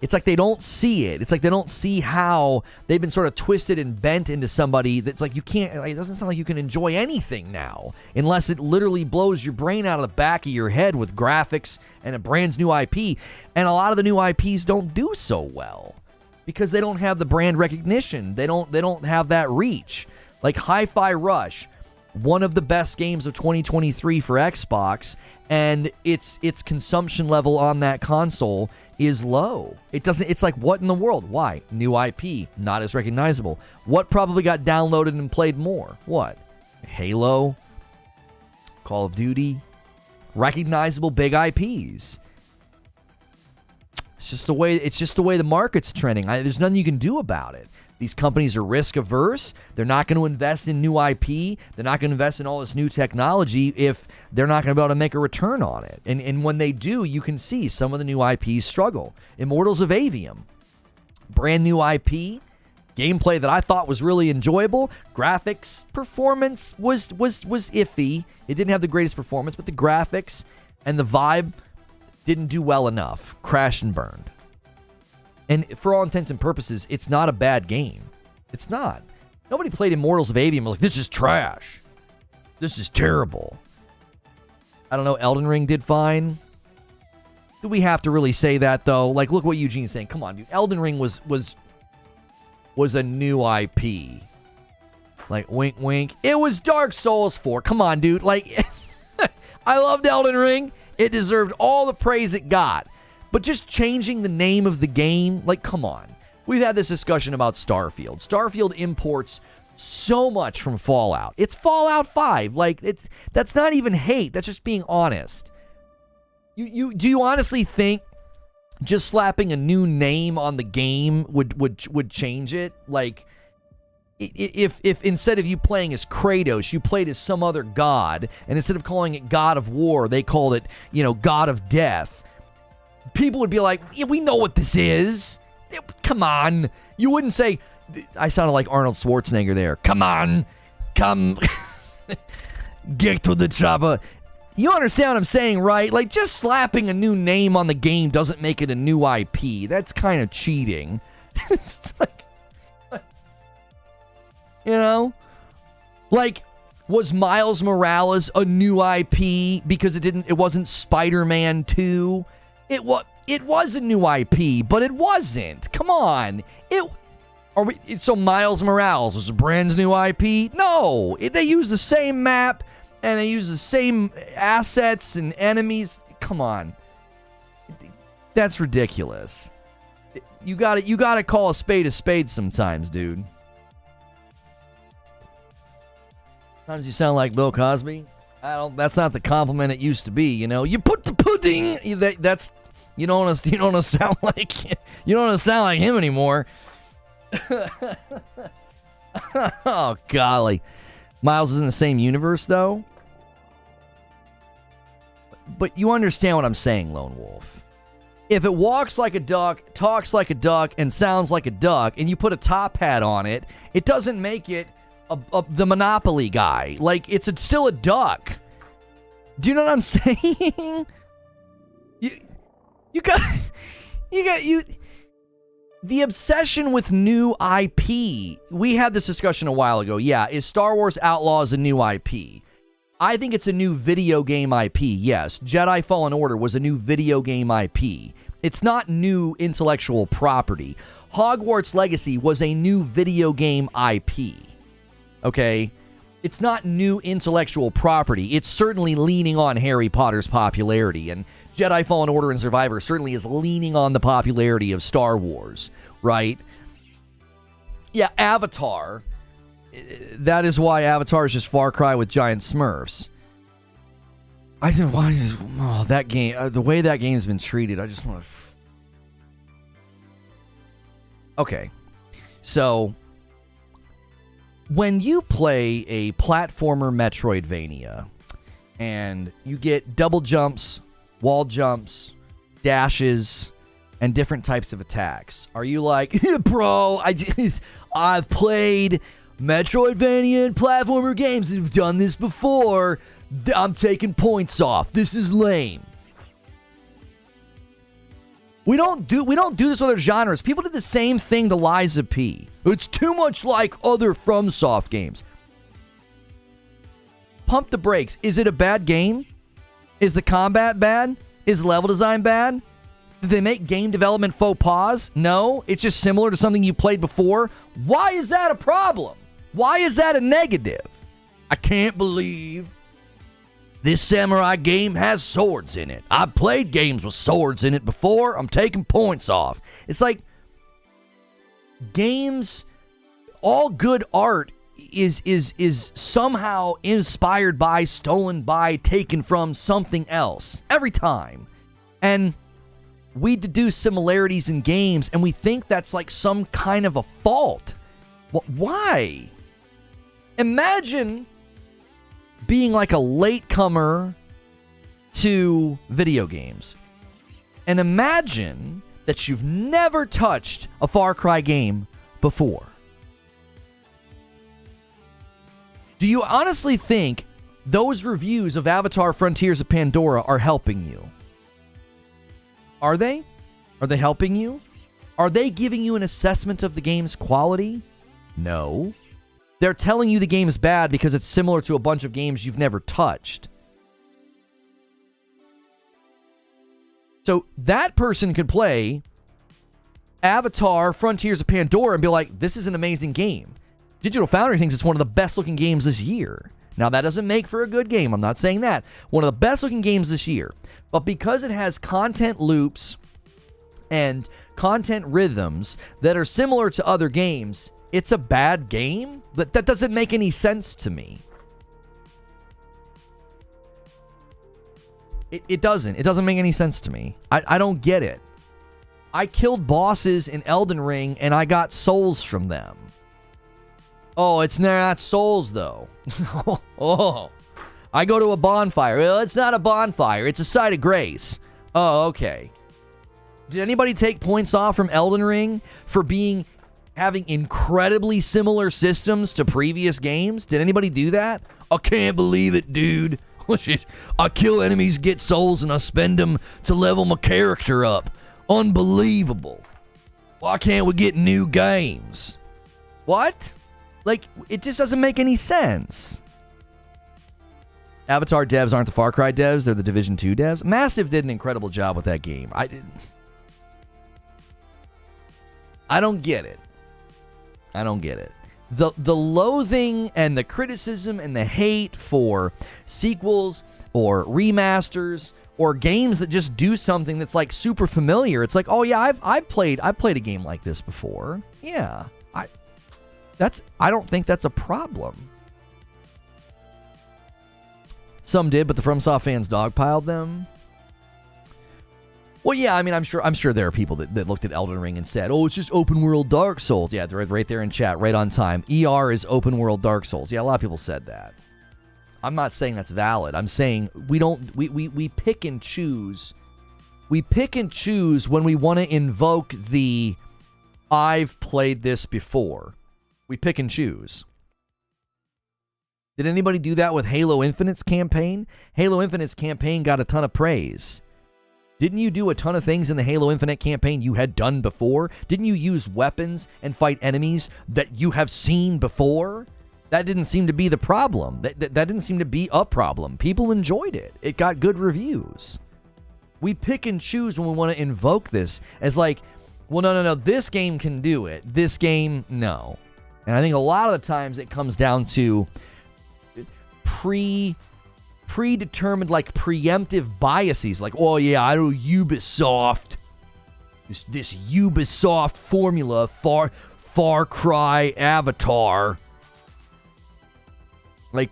It's like they don't see it. It's like they don't see how they've been sort of twisted and bent into somebody that's like, you can't, like, it doesn't sound like you can enjoy anything now unless it literally blows your brain out of the back of your head with graphics and a brand new IP. And a lot of the new IPs don't do so well because they don't have the brand recognition. They don't have that reach. Like Hi-Fi Rush, one of the best games of 2023 for Xbox, and its consumption level on that console is low. It's like, what in the world? Why? New IP, not as recognizable. What probably got downloaded and played more? What? Halo, Call of Duty, recognizable big IPs. It's just the way the market's trending. There's nothing you can do about it. These companies are risk averse. They're not going to invest in new IP. They're not going to invest in all this new technology if they're not going to be able to make a return on it. And when they do, you can see some of the new IPs struggle. Immortals of Avium, brand new IP, gameplay that I thought was really enjoyable. Graphics, performance was iffy. It didn't have the greatest performance, but the graphics and the vibe didn't do well enough. Crashed and burned. And for all intents and purposes, it's not a bad game. It's not. Nobody played Immortals of Avium and was like, this is trash. This is terrible. I don't know, Elden Ring did fine. Do we have to really say that, though? Like, look what Eugene's saying. Come on, dude. Elden Ring was was a new IP. Like, wink, wink. It was Dark Souls 4. Come on, dude. Like, I loved Elden Ring. It deserved all the praise it got. But just changing the name of the game, like, come on. We've had this discussion about Starfield. Starfield imports so much from Fallout. It's Fallout 5. Like, that's not even hate. That's just being honest. Do you honestly think just slapping a new name on the game would change it? Like, if instead of you playing as Kratos, you played as some other god, and instead of calling it God of War, they called it, God of Death, people would be like, yeah, we know what this is. Come on. You wouldn't say, I sounded like Arnold Schwarzenegger there. Come on. Come. Get to the chopper. You understand what I'm saying, right? Like, just slapping a new name on the game doesn't make it a new IP. That's kind of cheating. It's like, like, was Miles Morales a new IP because it wasn't Spider-Man 2? It was a new IP, but it wasn't. Come on. So Miles Morales was a brand new IP? No. They use the same map, and they use the same assets and enemies. Come on. That's ridiculous. You gotta call a spade sometimes, dude. Sometimes you sound like Bill Cosby. That's not the compliment it used to be, You put the pudding. You don't want to sound like him anymore. Oh, golly. Miles is in the same universe, though. But you understand what I'm saying, Lone Wolf. If it walks like a duck, talks like a duck, and sounds like a duck, and you put a top hat on it, it doesn't make it the Monopoly guy. Like, it's still a duck. Do you know what I'm saying? The obsession with new IP. We had this discussion a while ago. Yeah, is Star Wars Outlaws a new IP? I think it's a new video game IP, yes. Jedi Fallen Order was a new video game IP. It's not new intellectual property. Hogwarts Legacy was a new video game IP. Okay? It's not new intellectual property. It's certainly leaning on Harry Potter's popularity, and Jedi Fallen Order and Survivor certainly is leaning on the popularity of Star Wars, right? Yeah, Avatar. That is why Avatar is just Far Cry with giant Smurfs. That game, the way that game's been treated, I just want to... Okay, so when you play a platformer Metroidvania and you get double jumps, wall jumps, dashes, and different types of attacks, are you like, bro, I've played Metroidvania and platformer games that have done this before. I'm taking points off. This is lame. We don't do this with other genres. People did the same thing to Liza P. It's too much like other FromSoft games. Pump the brakes. Is it a bad game? Is the combat bad? Is level design bad? Did they make game development faux pas? No. It's just similar to something you played before. Why is that a problem? Why is that a negative? I can't believe this samurai game has swords in it. I've played games with swords in it before. I'm taking points off. It's like games, all good art is somehow inspired by, stolen by, taken from something else every time. And we deduce similarities in games and we think that's like some kind of a fault. Why? Imagine being like a latecomer to video games. And imagine that you've never touched a Far Cry game before. Do you honestly think those reviews of Avatar Frontiers of Pandora are helping you? Are they? Are they helping you? Are they giving you an assessment of the game's quality? No. They're telling you the game is bad because it's similar to a bunch of games you've never touched. So that person could play Avatar Frontiers of Pandora and be like, this is an amazing game. Digital Foundry thinks it's one of the best looking games this year. Now, that doesn't make for a good game. I'm not saying that. One of the best looking games this year. But because it has content loops and content rhythms that are similar to other games, it's a bad game? That doesn't make any sense to me. It doesn't. It doesn't make any sense to me. I don't get it. I killed bosses in Elden Ring and I got souls from them. Oh, it's not souls, though. Oh. I go to a bonfire. Well, it's not a bonfire. It's a site of grace. Oh, okay. Did anybody take points off from Elden Ring for having incredibly similar systems to previous games? Did anybody do that? I can't believe it, dude. I kill enemies, get souls, and I spend them to level my character up. Unbelievable. Why can't we get new games? What? Like, it just doesn't make any sense. Avatar devs aren't the Far Cry devs. They're the Division 2 devs. Massive did an incredible job with that game. I don't get it. I don't get it. The loathing and the criticism and the hate for sequels or remasters or games that just do something that's like super familiar. It's like, oh yeah, I've played a game like this before. Yeah. I don't think that's a problem. Some did, but the FromSoft fans dogpiled them. Well, yeah, I mean, I'm sure there are people that looked at Elden Ring and said, oh, it's just open world Dark Souls. Yeah, they're right there in chat, right on time. ER is open world Dark Souls. Yeah, a lot of people said that. I'm not saying that's valid. I'm saying we pick and choose. We pick and choose when we want to invoke the I've played this before. We pick and choose. Did anybody do that with Halo Infinite's campaign? Halo Infinite's campaign got a ton of praise. Didn't you do a ton of things in the Halo Infinite campaign you had done before? Didn't you use weapons and fight enemies that you have seen before? That didn't seem to be the problem. That didn't seem to be a problem. People enjoyed it. It got good reviews. We pick and choose when we want to invoke this as like, well, no, this game can do it. This game, no. And I think a lot of the times it comes down to predetermined, like preemptive biases. Like, oh yeah, I know Ubisoft. This Ubisoft formula, Far Cry Avatar. Like,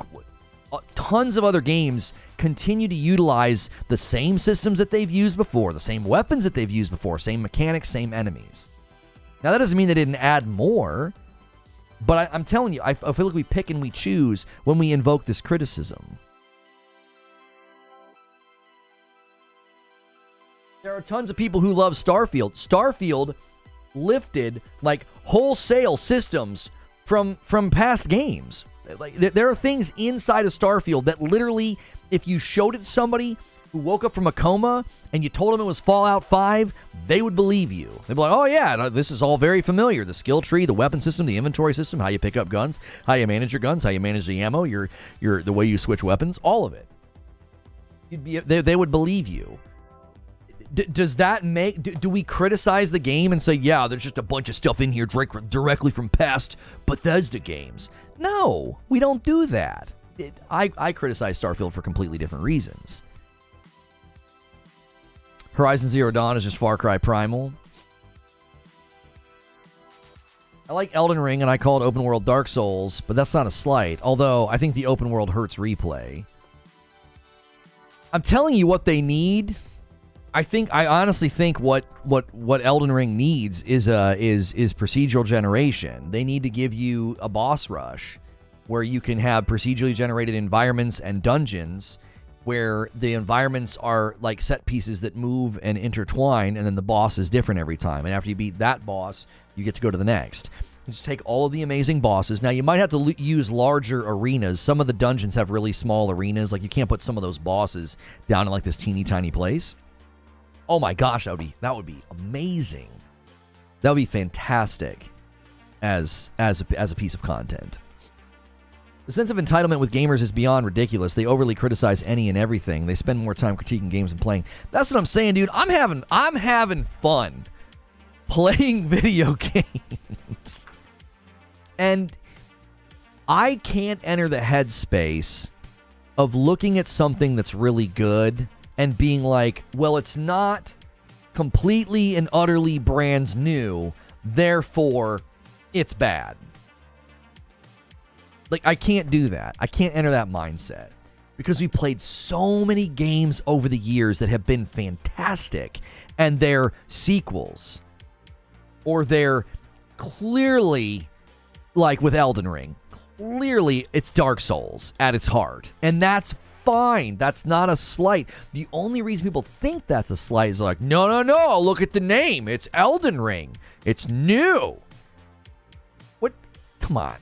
tons of other games continue to utilize the same systems that they've used before, the same weapons that they've used before, same mechanics, same enemies. Now, that doesn't mean they didn't add more. But I'm telling you, I feel like we pick and we choose when we invoke this criticism. There are tons of people who love Starfield. Starfield lifted like wholesale systems from past games. Like there are things inside of Starfield that literally, if you showed it to somebody who woke up from a coma and you told them it was Fallout 5, they would believe you. They'd be like, oh yeah, this is all very familiar. The skill tree, the weapon system, the inventory system, how you pick up guns, how you manage your guns, how you manage the ammo, the way you switch weapons, all of it. They would believe you. Does that make... Do we criticize the game and say, yeah, there's just a bunch of stuff in here directly from past Bethesda games? No, we don't do that. I criticize Starfield for completely different reasons. Horizon Zero Dawn is just Far Cry Primal. I like Elden Ring, and I call it open world Dark Souls, but that's not a slight, although I think the open world hurts replay. I'm telling you what they need. I honestly think what Elden Ring needs is procedural generation. They need to give you a boss rush where you can have procedurally generated environments and dungeons where the environments are like set pieces that move and intertwine, and then the boss is different every time. And after you beat that boss, you get to go to the next. You just take all of the amazing bosses. Now, you might have to use larger arenas. Some of the dungeons have really small arenas. Like, you can't put some of those bosses down in like this teeny tiny place. Oh my gosh, that would be amazing. That would be fantastic as a piece of content. The sense of entitlement with gamers is beyond ridiculous. They overly criticize any and everything. They spend more time critiquing games and playing. That's what I'm saying, dude. I'm having fun playing video games. And I can't enter the headspace of looking at something that's really good and being like, well, it's not completely and utterly brand new, therefore it's bad. Like, I can't do that. I can't enter that mindset because we played so many games over the years that have been fantastic, and they're sequels, or they're clearly, like with Elden Ring, clearly it's Dark Souls at its heart, and that's fine. That's not a slight. The only reason people think that's a slight is like, no, look at the name. It's Elden Ring. It's new. What? Come on.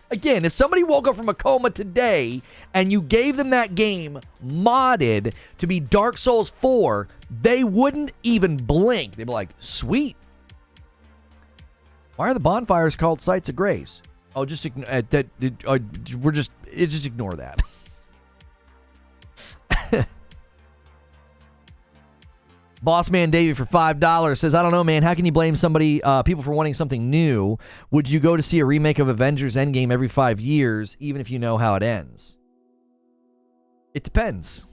Again, if somebody woke up from a coma today and you gave them that game modded to be Dark Souls 4, they wouldn't even blink. They'd be like, sweet. Why are the bonfires called Sites of Grace? Oh, just ignore that. Bossman Davey for $5 says, I don't know, man. How can you blame people for wanting something new? Would you go to see a remake of Avengers Endgame every 5 years, even if you know how it ends? It depends.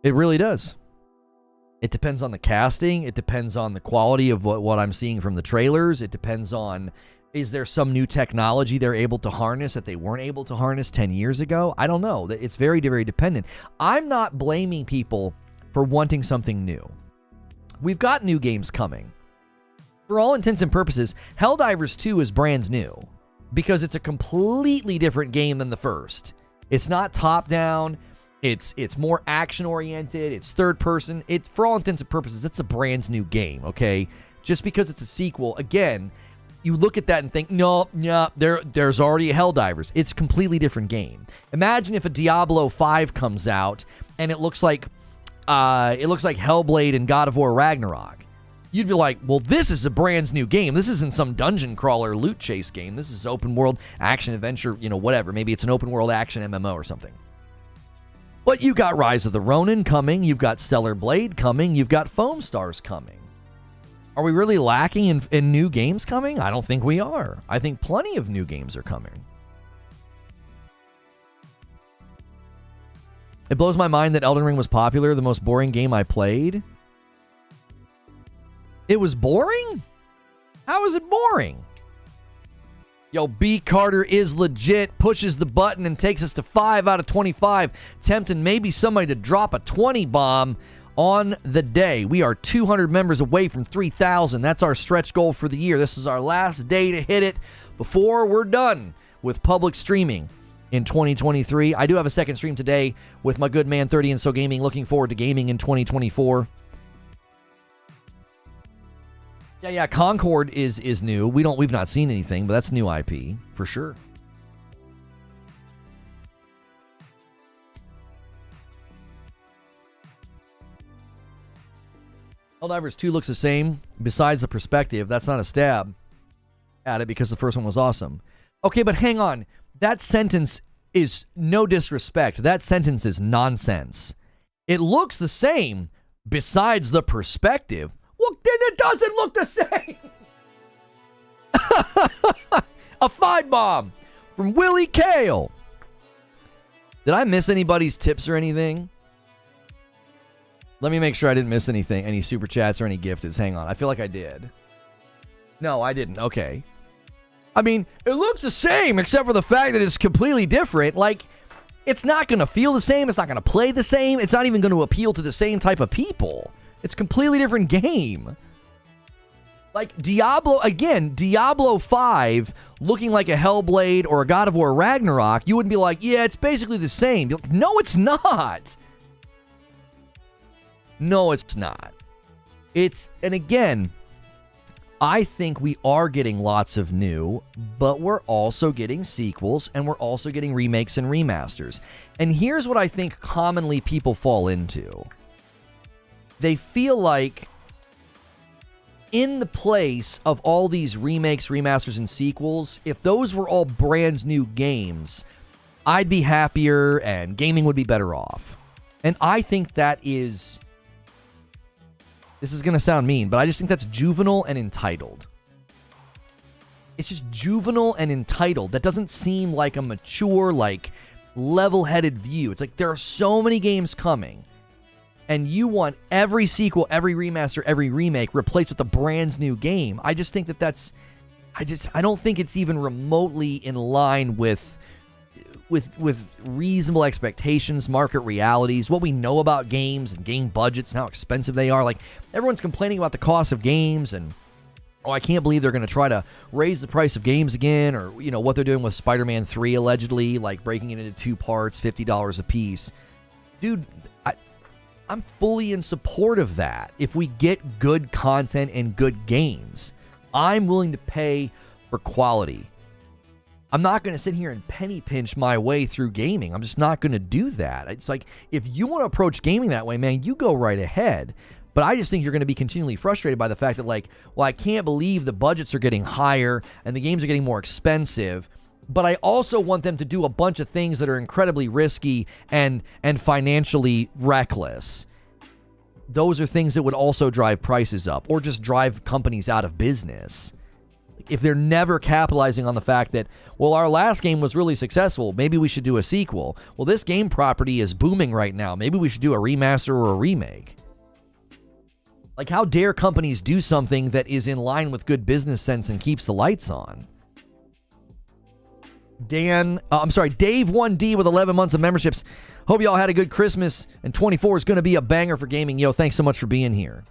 It really does. It depends on the casting. It depends on the quality of what I'm seeing from the trailers. It depends on, is there some new technology they're able to harness that they weren't able to harness 10 years ago? I don't know. It's very, very dependent. I'm not blaming people for wanting something new. We've got new games coming. For all intents and purposes, Helldivers 2 is brand new because it's a completely different game than the first. It's not top-down. It's more action-oriented. It's third-person. For all intents and purposes, it's a brand new game, okay? Just because it's a sequel, again, you look at that and think, no, there's already a Helldivers. It's a completely different game. Imagine if a Diablo 5 comes out and it looks like Hellblade and God of War Ragnarok. You'd be like, well, this is a brand new game. This isn't some dungeon crawler loot chase game. This is open world action adventure, whatever. Maybe it's an open world action MMO or something. But you got Rise of the Ronin coming. You've got Stellar Blade coming. You've got Foamstars coming. Are we really lacking in new games coming? I don't think we are. I think plenty of new games are coming. It blows my mind that Elden Ring was popular, the most boring game I played. It was boring? How is it boring? Yo, B. Carter is legit, pushes the button and takes us to 5 out of 25, tempting maybe somebody to drop a 20 bomb on the day. We are 200 members away from 3,000. That's our stretch goal for the year. This is our last day to hit it before we're done with public streaming in 2023. I do have a second stream today with my good man 30 and So Gaming. Looking forward to gaming in 2024. Yeah, Concord is new. We've not seen anything, but that's new IP for sure. Helldivers 2 looks the same. Besides the perspective, that's not a stab at it because the first one was awesome. Okay, but hang on. That sentence is no disrespect. That sentence is nonsense. It looks the same besides the perspective. Well, then it doesn't look the same. A 5 bomb from Willie Kale. Did I miss anybody's tips or anything? Let me make sure I didn't miss anything, any super chats or any gifteds. Hang on. I feel like I did. No, I didn't. Okay. I mean, it looks the same except for the fact that it's completely different. Like, it's not going to feel the same. It's not going to play the same. It's not even going to appeal to the same type of people. It's a completely different game. Like Diablo 5 looking like a Hellblade or a God of War Ragnarok, you wouldn't be like, yeah, it's basically the same. Like, no, it's not. No, it's not. And again, I think we are getting lots of new, but we're also getting sequels, and we're also getting remakes and remasters. And here's what I think commonly people fall into. They feel like in the place of all these remakes, remasters, and sequels, if those were all brand new games, I'd be happier and gaming would be better off. And I think that is This is going to sound mean, but I just think that's juvenile and entitled. It's just juvenile and entitled. That doesn't seem like a mature, like, level-headed view. It's like there are so many games coming, and you want every sequel, every remaster, every remake replaced with a brand new game. I just think that's... I don't think it's even remotely in line with reasonable expectations, market realities, what we know about games and game budgets and how expensive they are. Like, everyone's complaining about the cost of games and, oh, I can't believe they're going to try to raise the price of games again, or, you know, what they're doing with Spider-Man 3, allegedly, like breaking it into 2 parts, $50 a piece. Dude, I'm fully in support of that. If we get good content and good games, I'm willing to pay for quality. I'm not going to sit here and penny pinch my way through gaming. I'm just not going to do that. It's like, if you want to approach gaming that way, man, you go right ahead. But I just think you're going to be continually frustrated by the fact that, like, well, I can't believe the budgets are getting higher and the games are getting more expensive. But I also want them to do a bunch of things that are incredibly risky and financially reckless. Those are things that would also drive prices up or just drive companies out of business. If they're never capitalizing on the fact that, well, our last game was really successful, maybe we should do a sequel. Well, this game property is booming right now. Maybe we should do a remaster or a remake. Like, how dare companies do something that is in line with good business sense and keeps the lights on? Dave 1D with 11 months of memberships. Hope y'all had a good Christmas, and 24 is going to be a banger for gaming. Yo, thanks so much for being here.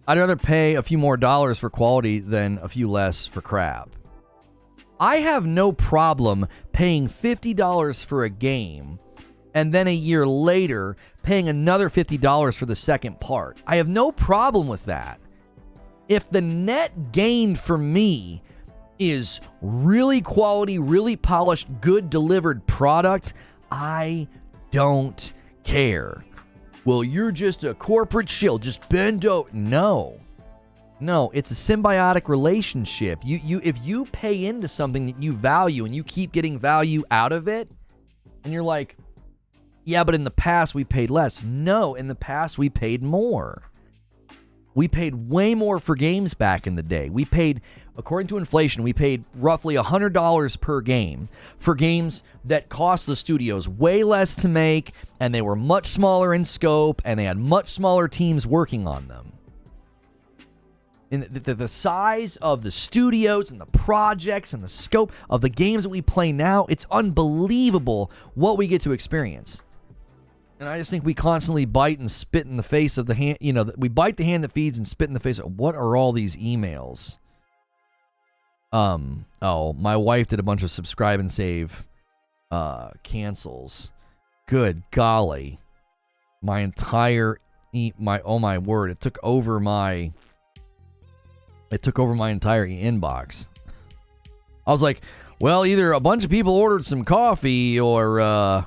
I'd rather pay a few more dollars for quality than a few less for crap. I have no problem paying $50 for a game and then a year later paying another $50 for the second part. I have no problem with that. If the net gain for me is really quality, really polished, good delivered product, I don't care. Well, you're just a corporate shill. Just bend over. No, it's a symbiotic relationship. If you pay into something that you value and you keep getting value out of it, and you're like, yeah, but in the past we paid less. No, in the past we paid more. We paid way more for games back in the day. We paid, according to inflation, we paid roughly $100 per game for games that cost the studios way less to make, and they were much smaller in scope, and they had much smaller teams working on them. And the size of the studios and the projects and the scope of the games that we play now, it's unbelievable what we get to experience. And I just think we constantly bite and spit in the face of the hand, we bite the hand that feeds and spit in the face of, what are all these emails? My wife did a bunch of subscribe and save cancels. Good golly. My entire, oh my word, it took over my entire inbox. I was like, well, either a bunch of people ordered some coffee or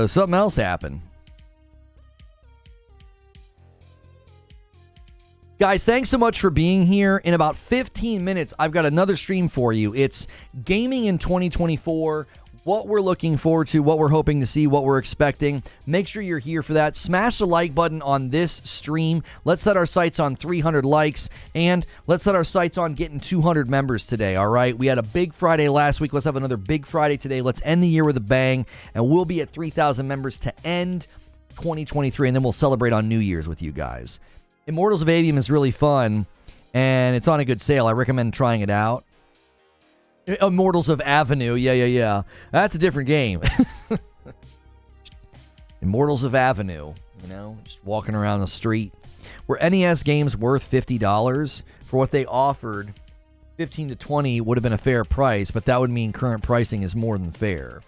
something else happened. Guys, thanks so much for being here. In about 15 minutes, I've got another stream for you. It's gaming in 2024, what we're looking forward to, what we're hoping to see, what we're expecting. Make sure you're here for that. Smash the like button on this stream. Let's set our sights on 300 likes, and let's set our sights on getting 200 members today, all right? We had a big Friday last week. Let's have another big Friday today. Let's end the year with a bang, and we'll be at 3,000 members to end 2023, and then we'll celebrate on New Year's with you guys. Immortals of Avium is really fun, and it's on a good sale. I recommend trying it out. Immortals of Avenue, yeah. That's a different game. Immortals of Avenue, just walking around the street. Were NES games worth $50? For what they offered, $15 to $20 would have been a fair price, but that would mean current pricing is more than fair.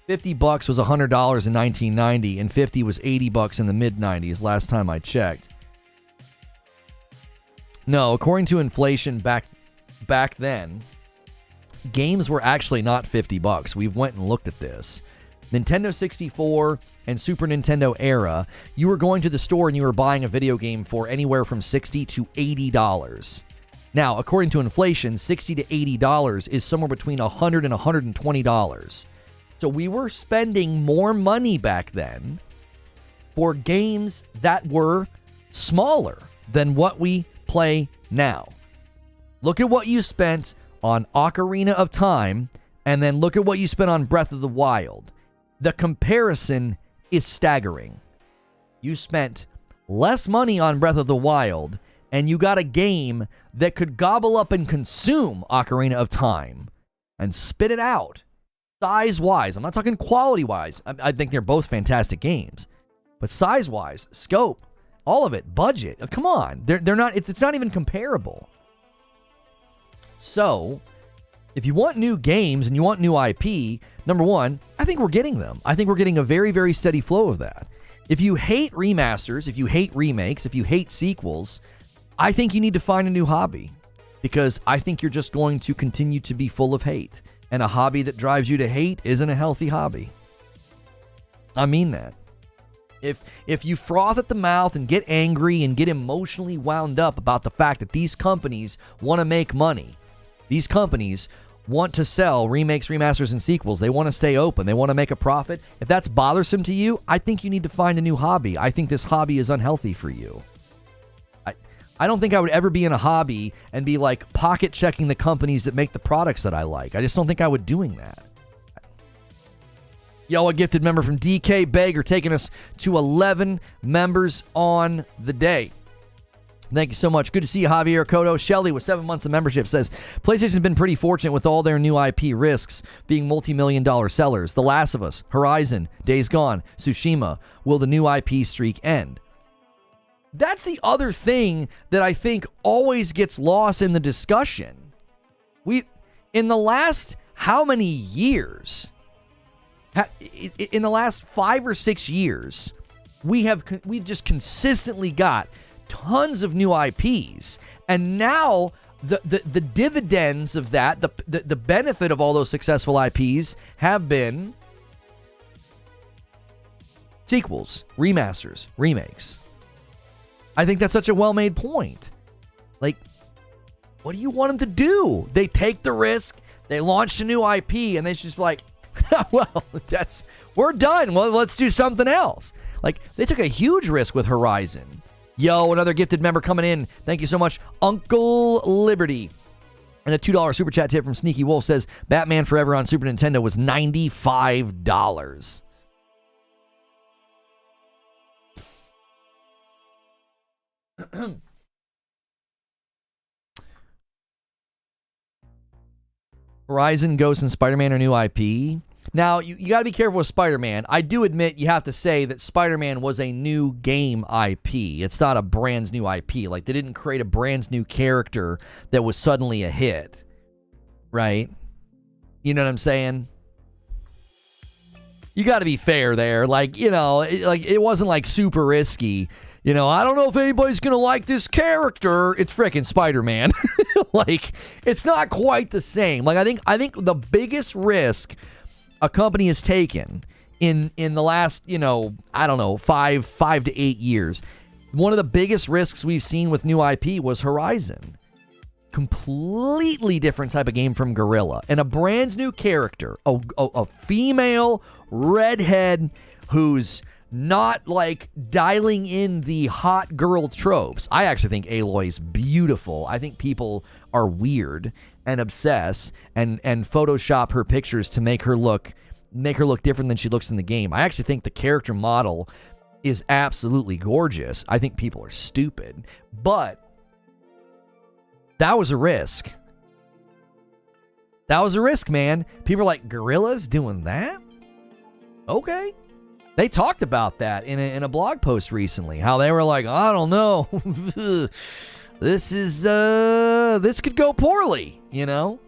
$50 was $100 in 1990, and $50 was $80 in the mid-90s last time I checked. No, according to inflation back then, games were actually not $50. We went and looked at this. Nintendo 64 and Super Nintendo era, you were going to the store and you were buying a video game for anywhere from $60 to $80. Now, according to inflation, $60 to $80 is somewhere between $100 and $120. So we were spending more money back then for games that were smaller than what we play now. Look at what you spent on Ocarina of Time, and then look at what you spent on Breath of the Wild. The comparison is staggering. You spent less money on Breath of the Wild, and you got a game that could gobble up and consume Ocarina of Time and spit it out. Size-wise, I'm not talking quality-wise. I think they're both fantastic games. But size-wise, scope, all of it, budget. Come on. They're not. It's not even comparable. So, if you want new games and you want new IP, number one, I think we're getting them. I think we're getting a very, very steady flow of that. If you hate remasters, if you hate remakes, if you hate sequels, I think you need to find a new hobby, because I think you're just going to continue to be full of hate. And a hobby that drives you to hate isn't a healthy hobby. I mean that. If you froth at the mouth and get angry and get emotionally wound up about the fact that these companies want to make money, these companies want to sell remakes, remasters, and sequels, they want to stay open, they want to make a profit, if that's bothersome to you, I think you need to find a new hobby. I think this hobby is unhealthy for you. I don't think I would ever be in a hobby and be like pocket checking the companies that make the products that I like. I just don't think I would doing that. Yo, a gifted member from DK Bager taking us to 11 members on the day. Thank you so much. Good to see you, Javier Cotto. Shelly with 7 months of membership says, PlayStation's been pretty fortunate with all their new IP risks being multi-million-dollar sellers. The Last of Us, Horizon, Days Gone, Tsushima. Will the new IP streak end? That's the other thing that I think always gets lost in the discussion. In the last how many years? In the last 5 or 6 years, we've just consistently got tons of new IPs, and now the dividends of that, the benefit of all those successful IPs have been sequels, remasters, remakes. I think that's such a well-made point. Like, what do you want them to do? They take the risk, they launch a new IP, and they just like, well, we're done. Well, let's do something else. Like, they took a huge risk with Horizon. Yo, another gifted member coming in. Thank you so much, Uncle Liberty. And a $2 super chat tip from Sneaky Wolf says, Batman Forever on Super Nintendo was $95. Horizon, Ghost, and Spider-Man are new IP. Now, you got to be careful with Spider-Man. I do admit you have to say that Spider-Man was a new game IP. It's not a brand new IP. Like, they didn't create a brand new character that was suddenly a hit. Right? You know what I'm saying? You got to be fair there. Like, you know, it wasn't like super risky. You know, I don't know if anybody's going to like this character. It's frickin' Spider-Man. Like, it's not quite the same. Like, I think the biggest risk a company has taken in the last, you know, I don't know, 5 to 8 years, one of the biggest risks we've seen with new IP was Horizon. Completely different type of game from Guerrilla. And a brand new character, a female redhead who's not like dialing in the hot girl tropes. I actually think Aloy's beautiful. I think people are weird and obsess and Photoshop her pictures to make her look different than she looks in the game. I actually think the character model is absolutely gorgeous. I think people are stupid, but that was a risk. That was a risk, man. People are like, Guerrilla's doing that? Okay. They talked about that in a blog post recently, how they were like, I don't know, this could go poorly, you know?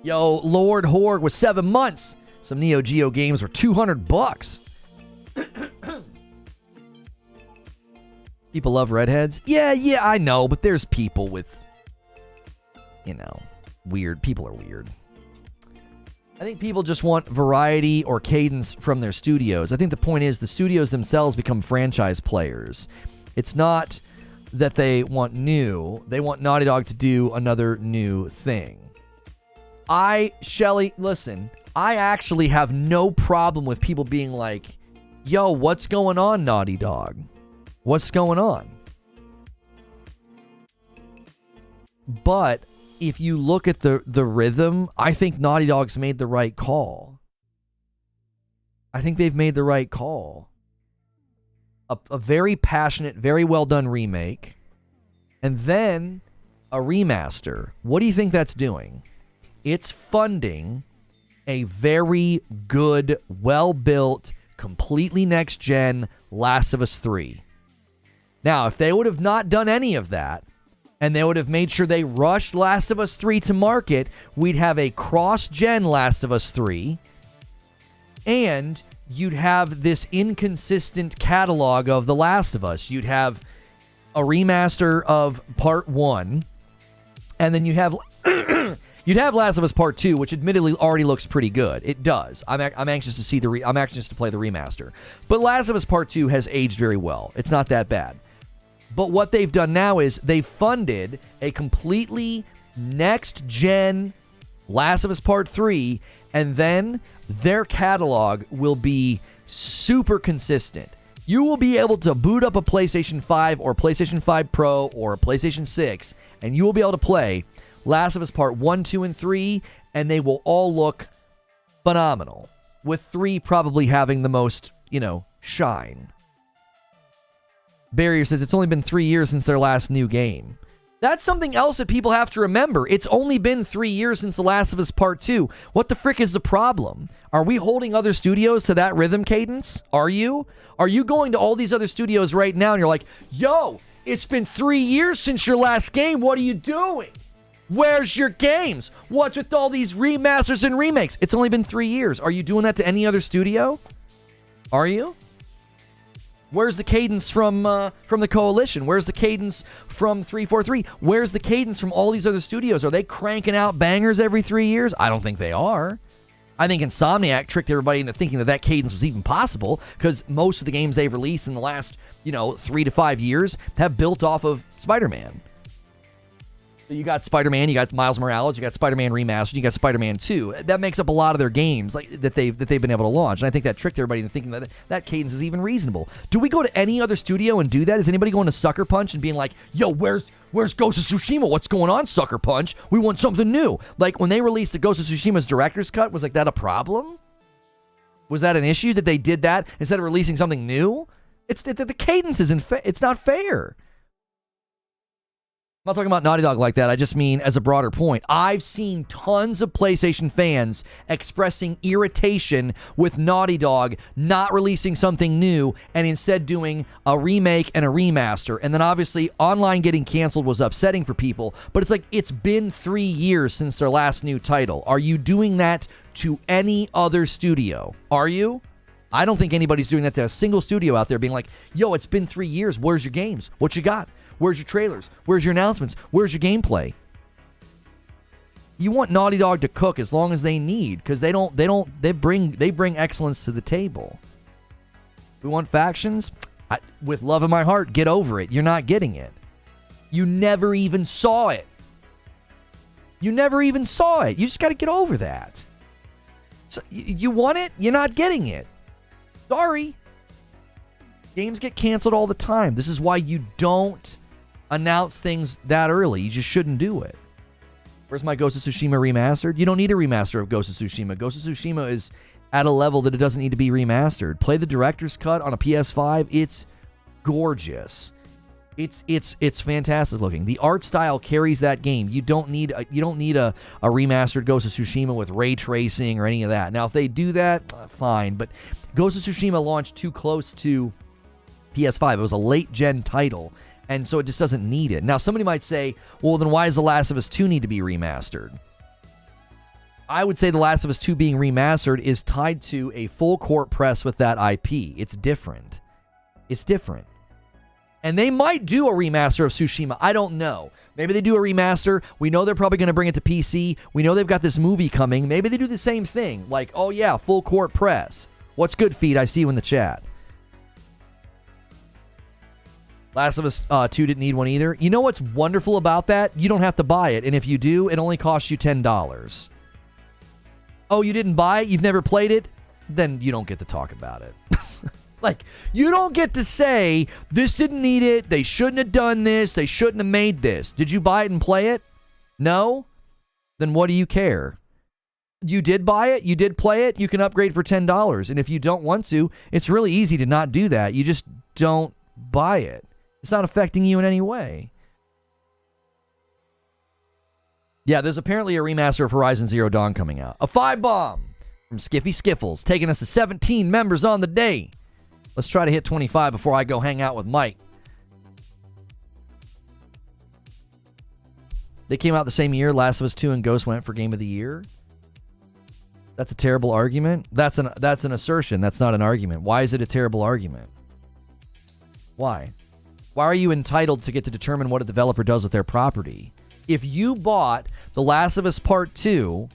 Yo, Lord Horg with 7 months. Some Neo Geo games were $200. People love redheads. Yeah, I know, but there's people with, you know, weird. People are weird. I think people just want variety or cadence from their studios. I think the point is the studios themselves become franchise players. It's not that they want new. They want Naughty Dog to do another new thing. Shelly, listen, I actually have no problem with people being like, yo, what's going on, Naughty Dog? What's going on? But if you look at the rhythm, I think Naughty Dog's made the right call. I think they've made the right call. A very passionate, very well done remake, and then a remaster. What do you think that's doing? It's funding a very good, well-built, completely next-gen Last of Us 3. Now, if they would have not done any of that, and they would have made sure they rushed Last of Us 3 to market, we'd have a cross-gen Last of Us 3, and you'd have this inconsistent catalog of The Last of Us. You'd have a remaster of Part 1, and then you have you'd have Last of Us Part 2, which admittedly already looks pretty good. It does. I'm anxious to see I'm anxious to play the remaster. But Last of Us Part 2 has aged very well. It's not that bad. But what they've done now is they've funded a completely next-gen Last of Us Part 3, and then their catalog will be super consistent. You will be able to boot up a PlayStation 5 or PlayStation 5 Pro or a PlayStation 6, and you will be able to play Last of Us Part 1, 2, and 3, and they will all look phenomenal, with 3 probably having the most, shine. Barrier says it's only been 3 years since their last new game. That's something else that people have to remember. It's only been 3 years since The Last of Us Part 2. What the frick is the problem? Are we holding other studios to that rhythm cadence? Are you? Are you going to all these other studios right now and you're like, yo, it's been 3 years since your last game. What are you doing? Where's your games? What's with all these remasters and remakes? It's only been 3 years. Are you doing that to any other studio? Are you? Where's the cadence from the Coalition? Where's the cadence from 343? Where's the cadence from all these other studios? Are they cranking out bangers every 3 years? I don't think they are. I think Insomniac tricked everybody into thinking that cadence was even possible, because most of the games they've released in the last, 3 to 5 years have built off of Spider-Man. So you got Spider-Man, you got Miles Morales, you got Spider-Man Remastered, you got Spider-Man 2. That makes up a lot of their games that they've been able to launch. And I think that tricked everybody into thinking that cadence is even reasonable. Do we go to any other studio and do that? Is anybody going to Sucker Punch and being like, yo, where's Ghost of Tsushima? What's going on, Sucker Punch? We want something new. Like, when they released the Ghost of Tsushima's director's cut, was that a problem? Was that an issue that they did that instead of releasing something new? The cadence it's not fair. I'm not talking about Naughty Dog like that. I just mean as a broader point. I've seen tons of PlayStation fans expressing irritation with Naughty Dog not releasing something new and instead doing a remake and a remaster. And then obviously online getting canceled was upsetting for people. But it's like, it's been 3 years since their last new title. Are you doing that to any other studio? Are you? I don't think anybody's doing that to a single studio out there being like, yo, it's been 3 years. Where's your games? What you got? Where's your trailers? Where's your announcements? Where's your gameplay? You want Naughty Dog to cook as long as they need, because they bring excellence to the table. We want factions? With love in my heart, get over it. You're not getting it. You never even saw it. You just got to get over that. So you want it? You're not getting it. Sorry. Games get canceled all the time. This is why you don't announce things that early. You just shouldn't do it. Where's my Ghost of Tsushima remastered? You don't need a remaster of Ghost of Tsushima. Ghost of Tsushima is at a level that it doesn't need to be remastered. Play the director's cut on a PS5. It's gorgeous. It's fantastic looking. The art style carries that game. You don't need a remastered Ghost of Tsushima with ray tracing or any of that. Now, if they do that, fine. But Ghost of Tsushima launched too close to PS5. It was a late-gen title, and so it just doesn't need it. Now, somebody might say, well, then why does The Last of Us 2 need to be remastered? I would say The Last of Us 2 being remastered is tied to a full court press with that IP. It's different. And they might do a remaster of Tsushima. I don't know. Maybe they do a remaster. We know they're probably going to bring it to PC. We know they've got this movie coming. Maybe they do the same thing. Like, oh yeah, full court press. What's good, Feed? I see you in the chat. Last of Us 2 didn't need one either. You know what's wonderful about that? You don't have to buy it. And if you do, it only costs you $10. Oh, you didn't buy it? You've never played it? Then you don't get to talk about it. Like, you don't get to say, this didn't need it, they shouldn't have done this, they shouldn't have made this. Did you buy it and play it? No? Then what do you care? You did buy it, you did play it, you can upgrade for $10. And if you don't want to, it's really easy to not do that. You just don't buy it. It's not affecting you in any way. Yeah, there's apparently a remaster of Horizon Zero Dawn coming out. A 5-bomb from Skiffy Skiffles, taking us to 17 members on the day. Let's try to hit 25 before I go hang out with Mike. They came out the same year. Last of Us 2 and Ghost went for Game of the Year. That's a terrible argument. That's an assertion. That's not an argument. Why is it a terrible argument? Why? Why are you entitled to get to determine what a developer does with their property? If you bought The Last of Us Part 2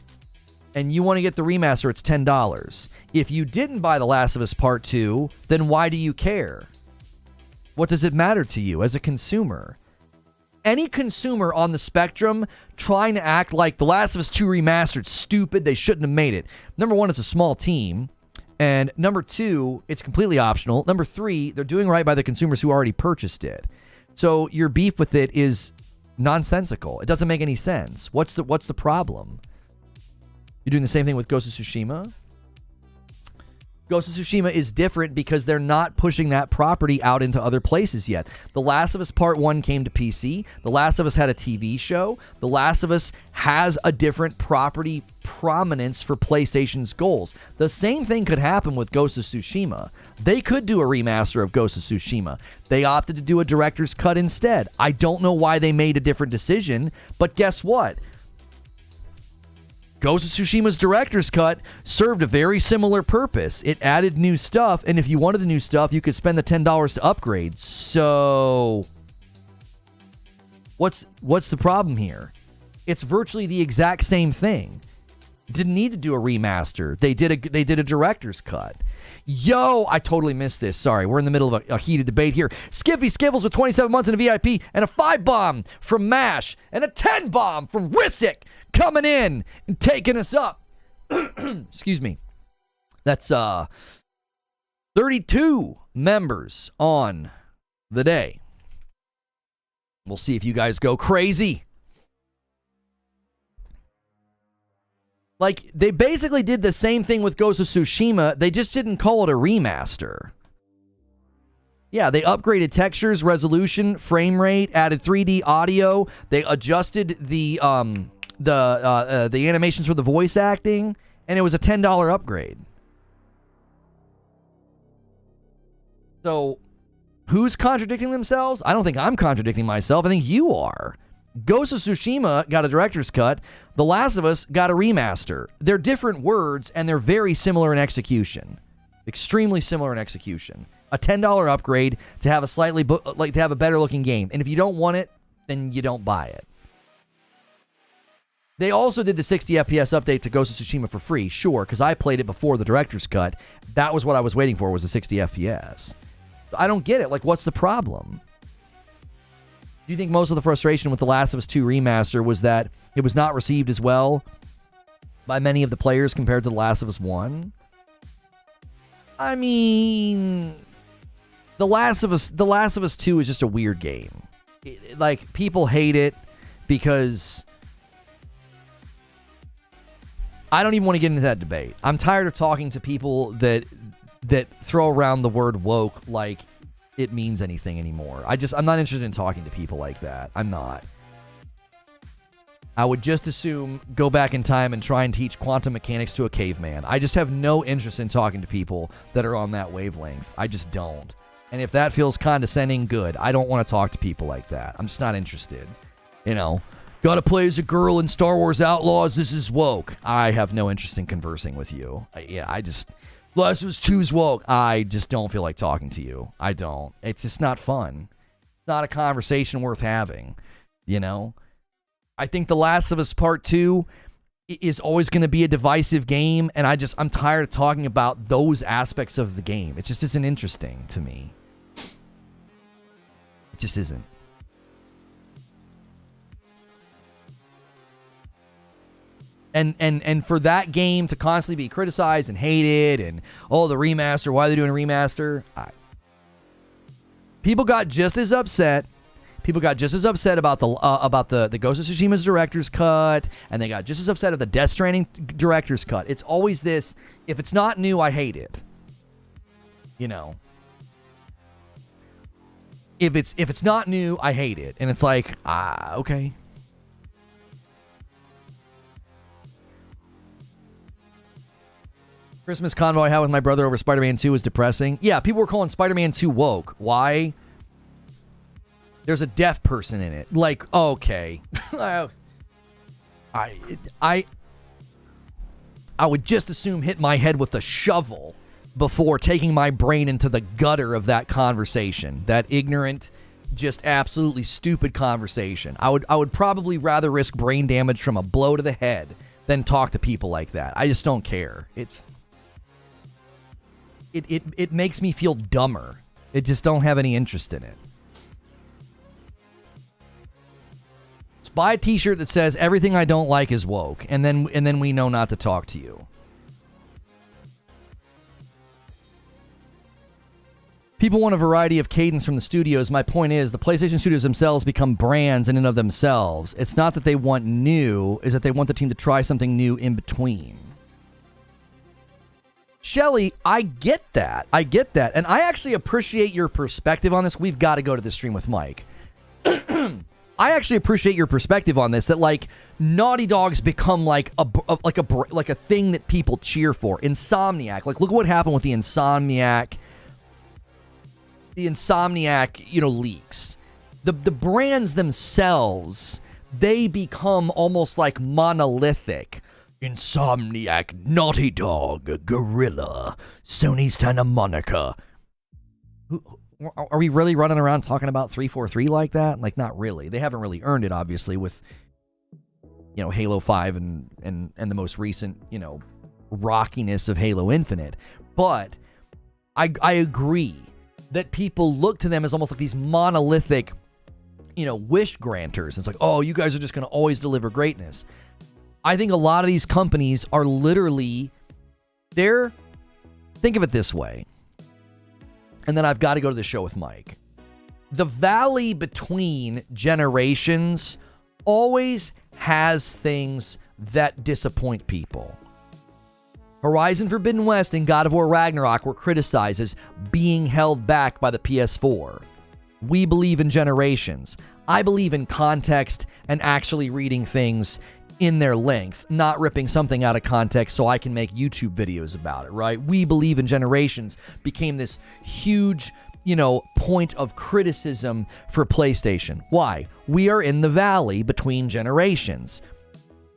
and you want to get the remaster, it's $10. If you didn't buy The Last of Us Part 2, then why do you care? What does it matter to you as a consumer? Any consumer on the spectrum trying to act like The Last of Us 2 Remastered, stupid, they shouldn't have made it. Number one, it's a small team. And number two, it's completely optional. Number three, they're doing right by the consumers who already purchased it. So your beef with it is nonsensical. It doesn't make any sense. What's the problem? You're doing the same thing with Ghost of Tsushima? Ghost of Tsushima is different because they're not pushing that property out into other places yet. The Last of Us Part 1 came to PC. The Last of Us had a TV show. The Last of Us has a different property prominence for PlayStation's goals. The same thing could happen with Ghost of Tsushima. They could do a remaster of Ghost of Tsushima. They opted to do a director's cut instead. I don't know why they made a different decision, but guess what? Ghost of Tsushima's director's cut served a very similar purpose. It added new stuff, and if you wanted the new stuff, you could spend the $10 to upgrade. So, what's the problem here? It's virtually the exact same thing. Didn't need to do a remaster. They did a director's cut. Yo, I totally missed this. Sorry, we're in the middle of a heated debate here. Skiffy Skiffles with 27 months in a VIP, and a 5-bomb from MASH, and a 10-bomb from Rissick. Coming in and taking us up. Excuse me. That's 32 members on the day. We'll see if you guys go crazy. Like, they basically did the same thing with Ghost of Tsushima. They just didn't call it a remaster. Yeah, they upgraded textures, resolution, frame rate, added 3D audio. They adjusted the animations for the voice acting, and it was a $10 upgrade. So, who's contradicting themselves? I don't think I'm contradicting myself. I think you are. Ghost of Tsushima got a director's cut. The Last of Us got a remaster. They're different words, and they're very similar in execution. Extremely similar in execution. A $10 upgrade to have a to have a better looking game. And if you don't want it, then you don't buy it. They also did the 60 FPS update to Ghost of Tsushima for free, sure, because I played it before the director's cut. That was what I was waiting for, was the 60 FPS. I don't get it. Like, what's the problem? Do you think most of the frustration with The Last of Us 2 Remaster was that it was not received as well by many of the players compared to The Last of Us 1? I mean, The Last of Us 2 is just a weird game. Like, people hate it because... I don't even want to get into that debate. I'm tired of talking to people that throw around the word woke like it means anything anymore. I'm not interested in talking to people like that. I'm not. I would just assume go back in time and try and teach quantum mechanics to a caveman. I just have no interest in talking to people that are on that wavelength. I just don't. And if that feels condescending, good. I don't want to talk to people like that. I'm just not interested. You know, gotta play as a girl in Star Wars Outlaws. This is woke. I have no interest in conversing with you. Last was choose woke. I just don't feel like talking to you. I don't. It's just not fun. not a conversation worth having, you know? I think The Last of Us Part 2 is always going to be a divisive game, and I'm tired of talking about those aspects of the game. It just isn't interesting to me. It just isn't. And for that game to constantly be criticized and hated, and the remaster, why are they doing a remaster? People got just as upset. People got just as upset about the Ghost of Tsushima's director's cut, and they got just as upset at the Death Stranding director's cut. It's always this: if it's not new, I hate it. You know, if it's not new, I hate it, and it's like, okay. Christmas convo I had with my brother over Spider-Man 2 was depressing. Yeah, people were calling Spider-Man 2 woke. Why? There's a deaf person in it. Like, okay. I would just assume hit my head with a shovel before taking my brain into the gutter of that conversation. That ignorant, just absolutely stupid conversation. I would probably rather risk brain damage from a blow to the head than talk to people like that. I just don't care. It makes me feel dumber. It just don't have any interest in it. Just buy a t-shirt that says everything I don't like is woke, and then we know not to talk to you. People want a variety of cadence from the studios. My point is, the PlayStation studios themselves become brands in and of themselves. It's not that they want new, it's that they want the team to try something new in between. Shelly, I get that. And I actually appreciate your perspective on this. We've got to go to the stream with Mike. I actually appreciate your perspective on this, that like Naughty Dog's become like a thing that people cheer for. Insomniac. Like, look what happened with the Insomniac, leaks. The brands themselves, they become almost like monolithic. Insomniac, Naughty Dog, Gorilla, Sony Santa Monica. Are we really running around talking about 343 like that? Like, not really. They haven't really earned it, obviously, with, Halo 5 and the most recent, rockiness of Halo Infinite. But I agree that people look to them as almost like these monolithic, wish granters. It's like, oh, you guys are just going to always deliver greatness. I think a lot of these companies are literally, think of it this way, and then I've got to go to the show with Mike. The valley between generations always has things that disappoint people. Horizon Forbidden West and God of War Ragnarok were criticized as being held back by the PS4. We believe in generations. I believe in context and actually reading things in their length, not ripping something out of context so I can make YouTube videos about it, right? We believe in generations became this huge, point of criticism for PlayStation. Why? We are in the valley between generations.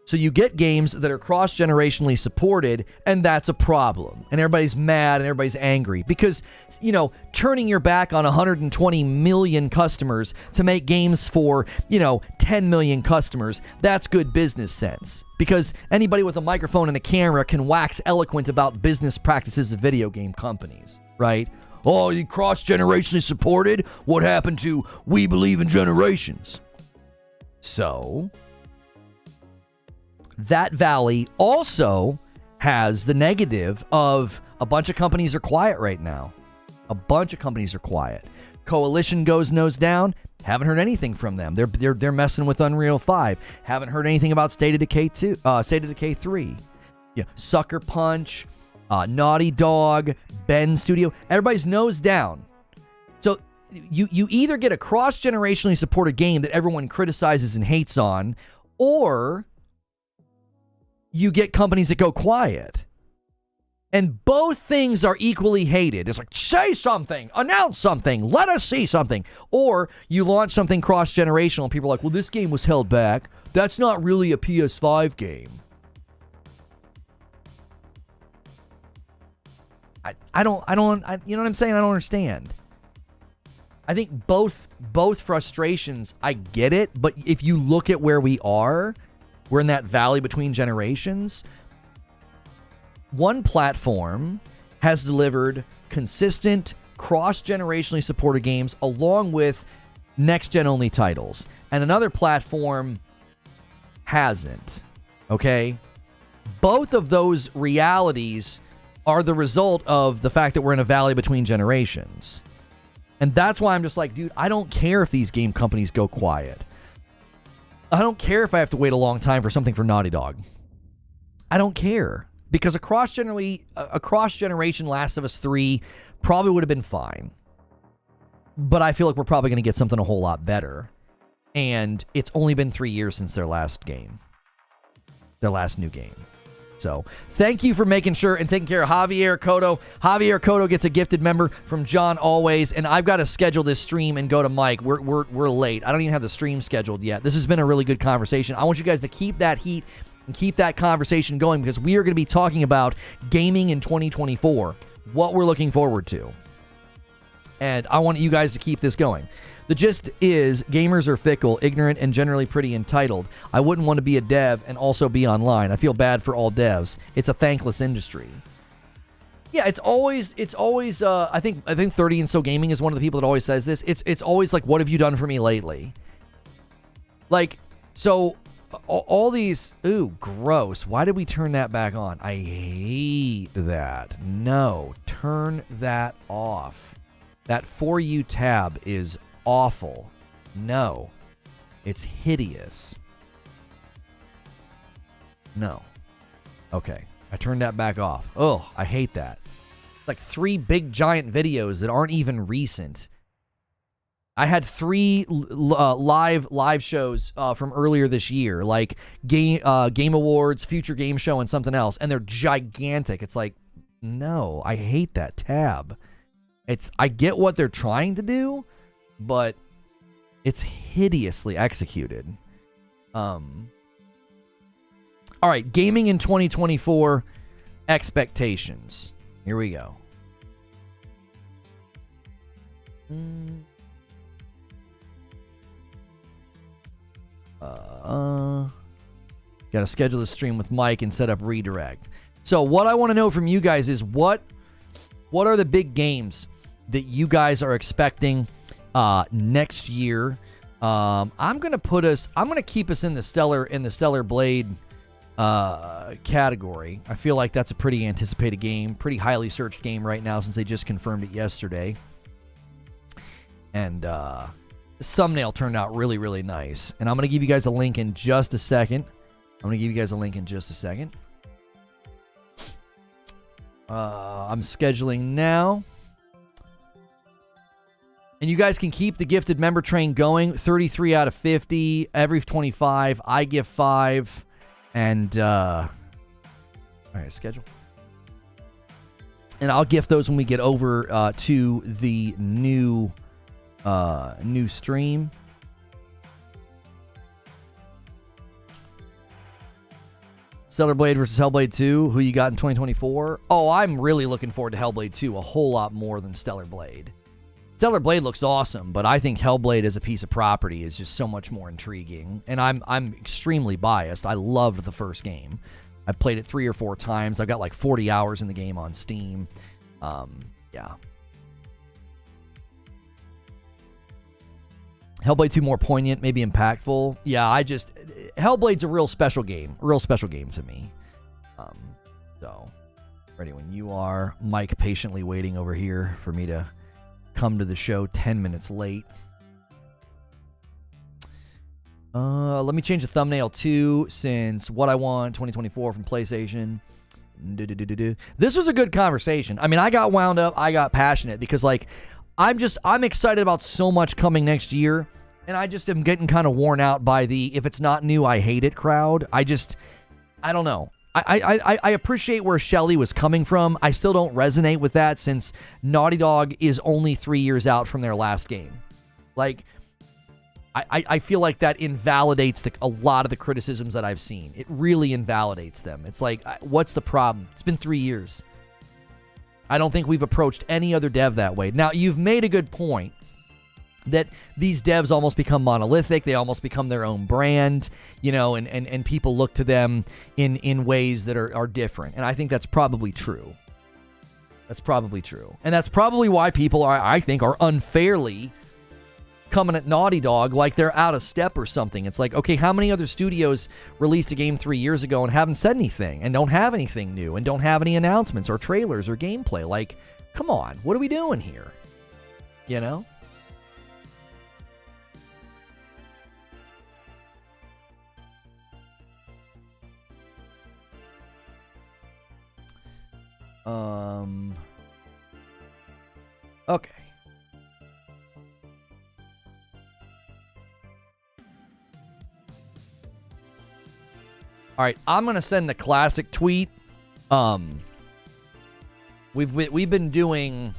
So you get games that are cross-generationally supported, and that's a problem. And everybody's mad and everybody's angry because, turning your back on 120 million customers to make games for, 10 million customers, that's good business sense. Because anybody with a microphone and a camera can wax eloquent about business practices of video game companies, right? Oh, you cross-generationally supported? What happened to we believe in generations? So that valley also has the negative of a bunch of companies are quiet right now. A bunch of companies are quiet. Coalition goes nose down. Haven't heard anything from them. They're messing with Unreal 5. Haven't heard anything about State of Decay 2, State of Decay 3. Yeah, Sucker Punch, Naughty Dog, Ben Studio. Everybody's nose down. So you either get a cross-generationally supported game that everyone criticizes and hates on, or you get companies that go quiet. And both things are equally hated. It's like, say something, announce something, let us see something. Or you launch something cross-generational and people are like, well, this game was held back. That's not really a PS5 game. I don't, you know what I'm saying? I don't understand. I think both frustrations, I get it, but if you look at where we are, we're in that valley between generations. One platform has delivered consistent, cross-generationally supported games along with next-gen only titles, and another platform hasn't, okay? Both of those realities are the result of the fact that we're in a valley between generations. And that's why I'm just like, dude, I don't care if these game companies go quiet. I don't care if I have to wait a long time for something for Naughty Dog. I don't care. Because a cross-generation Last of Us 3 probably would have been fine. But I feel like we're probably going to get something a whole lot better. And it's only been 3 years since their last game. Their last new game. So, thank you for making sure and taking care of Javier Cotto. Javier Cotto gets a gifted member from John Always, and I've got to schedule this stream and go to Mike. We're late. I don't even have the stream scheduled yet. This has been a really good conversation. I want you guys to keep that heat and keep that conversation going because we are going to be talking about gaming in 2024, what we're looking forward to. And I want you guys to keep this going. The gist is, gamers are fickle, ignorant, and generally pretty entitled. I wouldn't want to be a dev and also be online. I feel bad for all devs. It's a thankless industry. Yeah, it's always. I think 30 and So Gaming is one of the people that always says this. It's always like, what have you done for me lately? Like, so all these. Ooh, gross. Why did we turn that back on? I hate that. No, turn that off. That For You tab is awful. No. It's hideous. No. Okay. I turned that back off. Oh, I hate that. Like 3 big giant videos that aren't even recent. I had 3 live shows from earlier this year, like Game Awards, Future Game Show, and something else, and they're gigantic. It's like, no, I hate that tab. I get what they're trying to do, but it's hideously executed. All right, gaming in 2024 expectations. Here we go. Got to schedule the stream with Mike and set up redirect. So what I want to know from you guys is what are the big games that you guys are expecting next year? I'm gonna keep us in the Stellar Blade category. I feel like that's a pretty anticipated game, pretty highly searched game right now since they just confirmed it yesterday. And this thumbnail turned out really, really nice. And I'm gonna give you guys a link in just a second. I'm scheduling now. And you guys can keep the gifted member train going. 33 out of 50. Every 25, I give 5. And, all right, schedule. And I'll gift those when we get over to the new stream. Stellar Blade versus Hellblade 2. Who you got in 2024? Oh, I'm really looking forward to Hellblade 2 a whole lot more than Stellar Blade. Stellar Blade looks awesome, but I think Hellblade as a piece of property is just so much more intriguing. And I'm extremely biased. I loved the first game. I played it 3 or 4 times. I've got like 40 hours in the game on Steam. Yeah. Hellblade 2 more poignant, maybe impactful. Yeah, Hellblade's a real special game to me. So, ready when you are. Mike patiently waiting over here for me to come to the show 10 minutes late. Let me change the thumbnail too, since what I want 2024 from PlayStation. This was a good conversation. I mean, I got wound up, I got passionate because like I'm excited about so much coming next year, and I just am getting kind of worn out by the if it's not new, I hate it crowd. I don't know. I appreciate where Shelley was coming from. I still don't resonate with that since Naughty Dog is only 3 years out from their last game. Like, I feel like that invalidates a lot of the criticisms that I've seen. It really invalidates them. It's like, what's the problem? It's been 3 years. I don't think we've approached any other dev that way. Now, you've made a good point. that these devs almost become monolithic. They almost become their own brand, and people look to them in ways that are different. And I think that's probably true. That's probably true. And that's probably why people I think, are unfairly coming at Naughty Dog like they're out of step or something. It's like, okay, how many other studios released a game 3 years ago and haven't said anything and don't have anything new and don't have any announcements or trailers or gameplay? Like, come on, what are we doing here? Okay. All right, I'm gonna send the classic tweet. We've been doing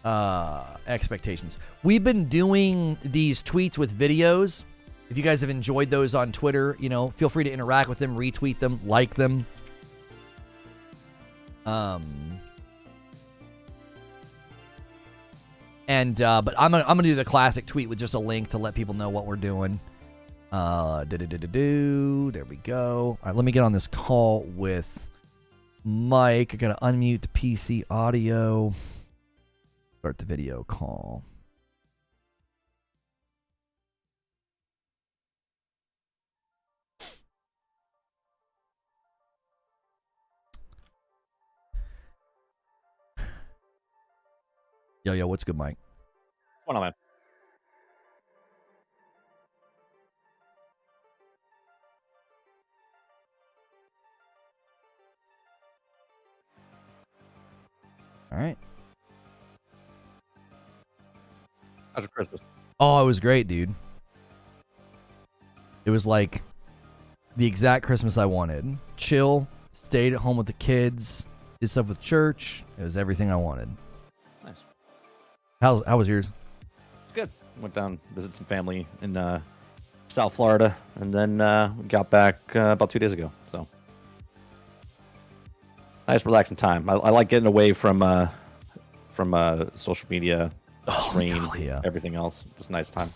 expectations. We've been doing these tweets with videos. If you guys have enjoyed those on Twitter, feel free to interact with them, retweet them, like them. But I'm gonna do the classic tweet with just a link to let people know what we're doing. There we go. All right, let me get on this call with Mike. I gotta unmute the PC audio. Start the video call. Yo, what's good, Mike? What's going on, man? All right. How's your Christmas? Oh, it was great, dude. It was like the exact Christmas I wanted. Chill, stayed at home with the kids, did stuff with church. It was everything I wanted. Nice. How was yours? It's good. Went down, visited some family in South Florida, and then got back about 2 days ago. So nice, relaxing time. I like getting away from social media, screen, yeah. Everything else. Just a nice time.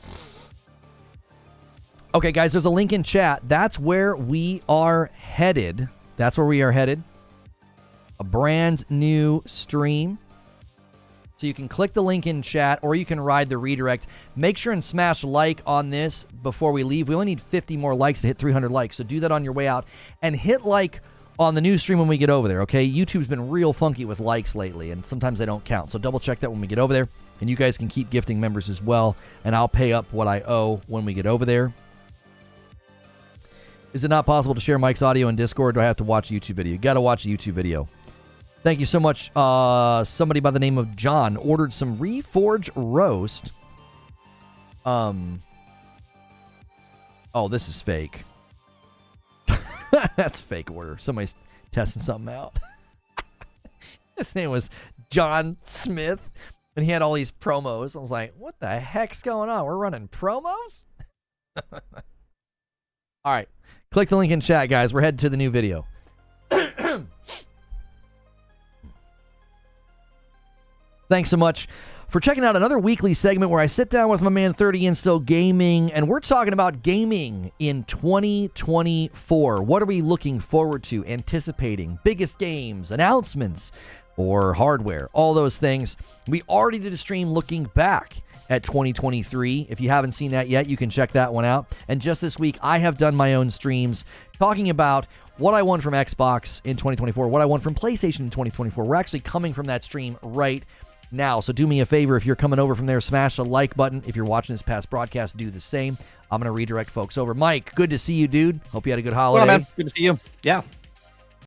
Okay, guys, there's a link in chat. That's where we are headed. A brand new stream. So you can click the link in chat, or you can ride the redirect. Make sure and smash like on this before we leave. We only need 50 more likes to hit 300 likes, so do that on your way out. And hit like on the new stream when we get over there, okay? YouTube's been real funky with likes lately, and sometimes they don't count. So double check that when we get over there. And you guys can keep gifting members as well, and I'll pay up what I owe when we get over there. Is it not possible to share Mike's audio in Discord? Do I have to watch a YouTube video? You got to watch a YouTube video. Thank you so much. Somebody by the name of John ordered some Reforge roast. Oh, this is fake. That's fake order. Somebody's testing something out. His name was John Smith, and he had all these promos. I was like, what the heck's going on? We're running promos? All right. Click the link in chat, guys. We're headed to the new video. Thanks so much for checking out another weekly segment where I sit down with my man 30 and Still Gaming, and we're talking about gaming in 2024. What are we looking forward to, anticipating? Biggest games, announcements, or hardware, all those things. We already did a stream looking back at 2023. If you haven't seen that yet, you can check that one out. And just this week, I have done my own streams talking about what I won from Xbox in 2024, what I won from PlayStation in 2024. We're actually coming from that stream right now. So do me a favor, if you're coming over from there, smash the like button. If you're watching this past broadcast, do the same. I'm going to redirect folks over. Mike, good to see you, dude. Hope you had a good holiday. Well, man, good to see you. Yeah,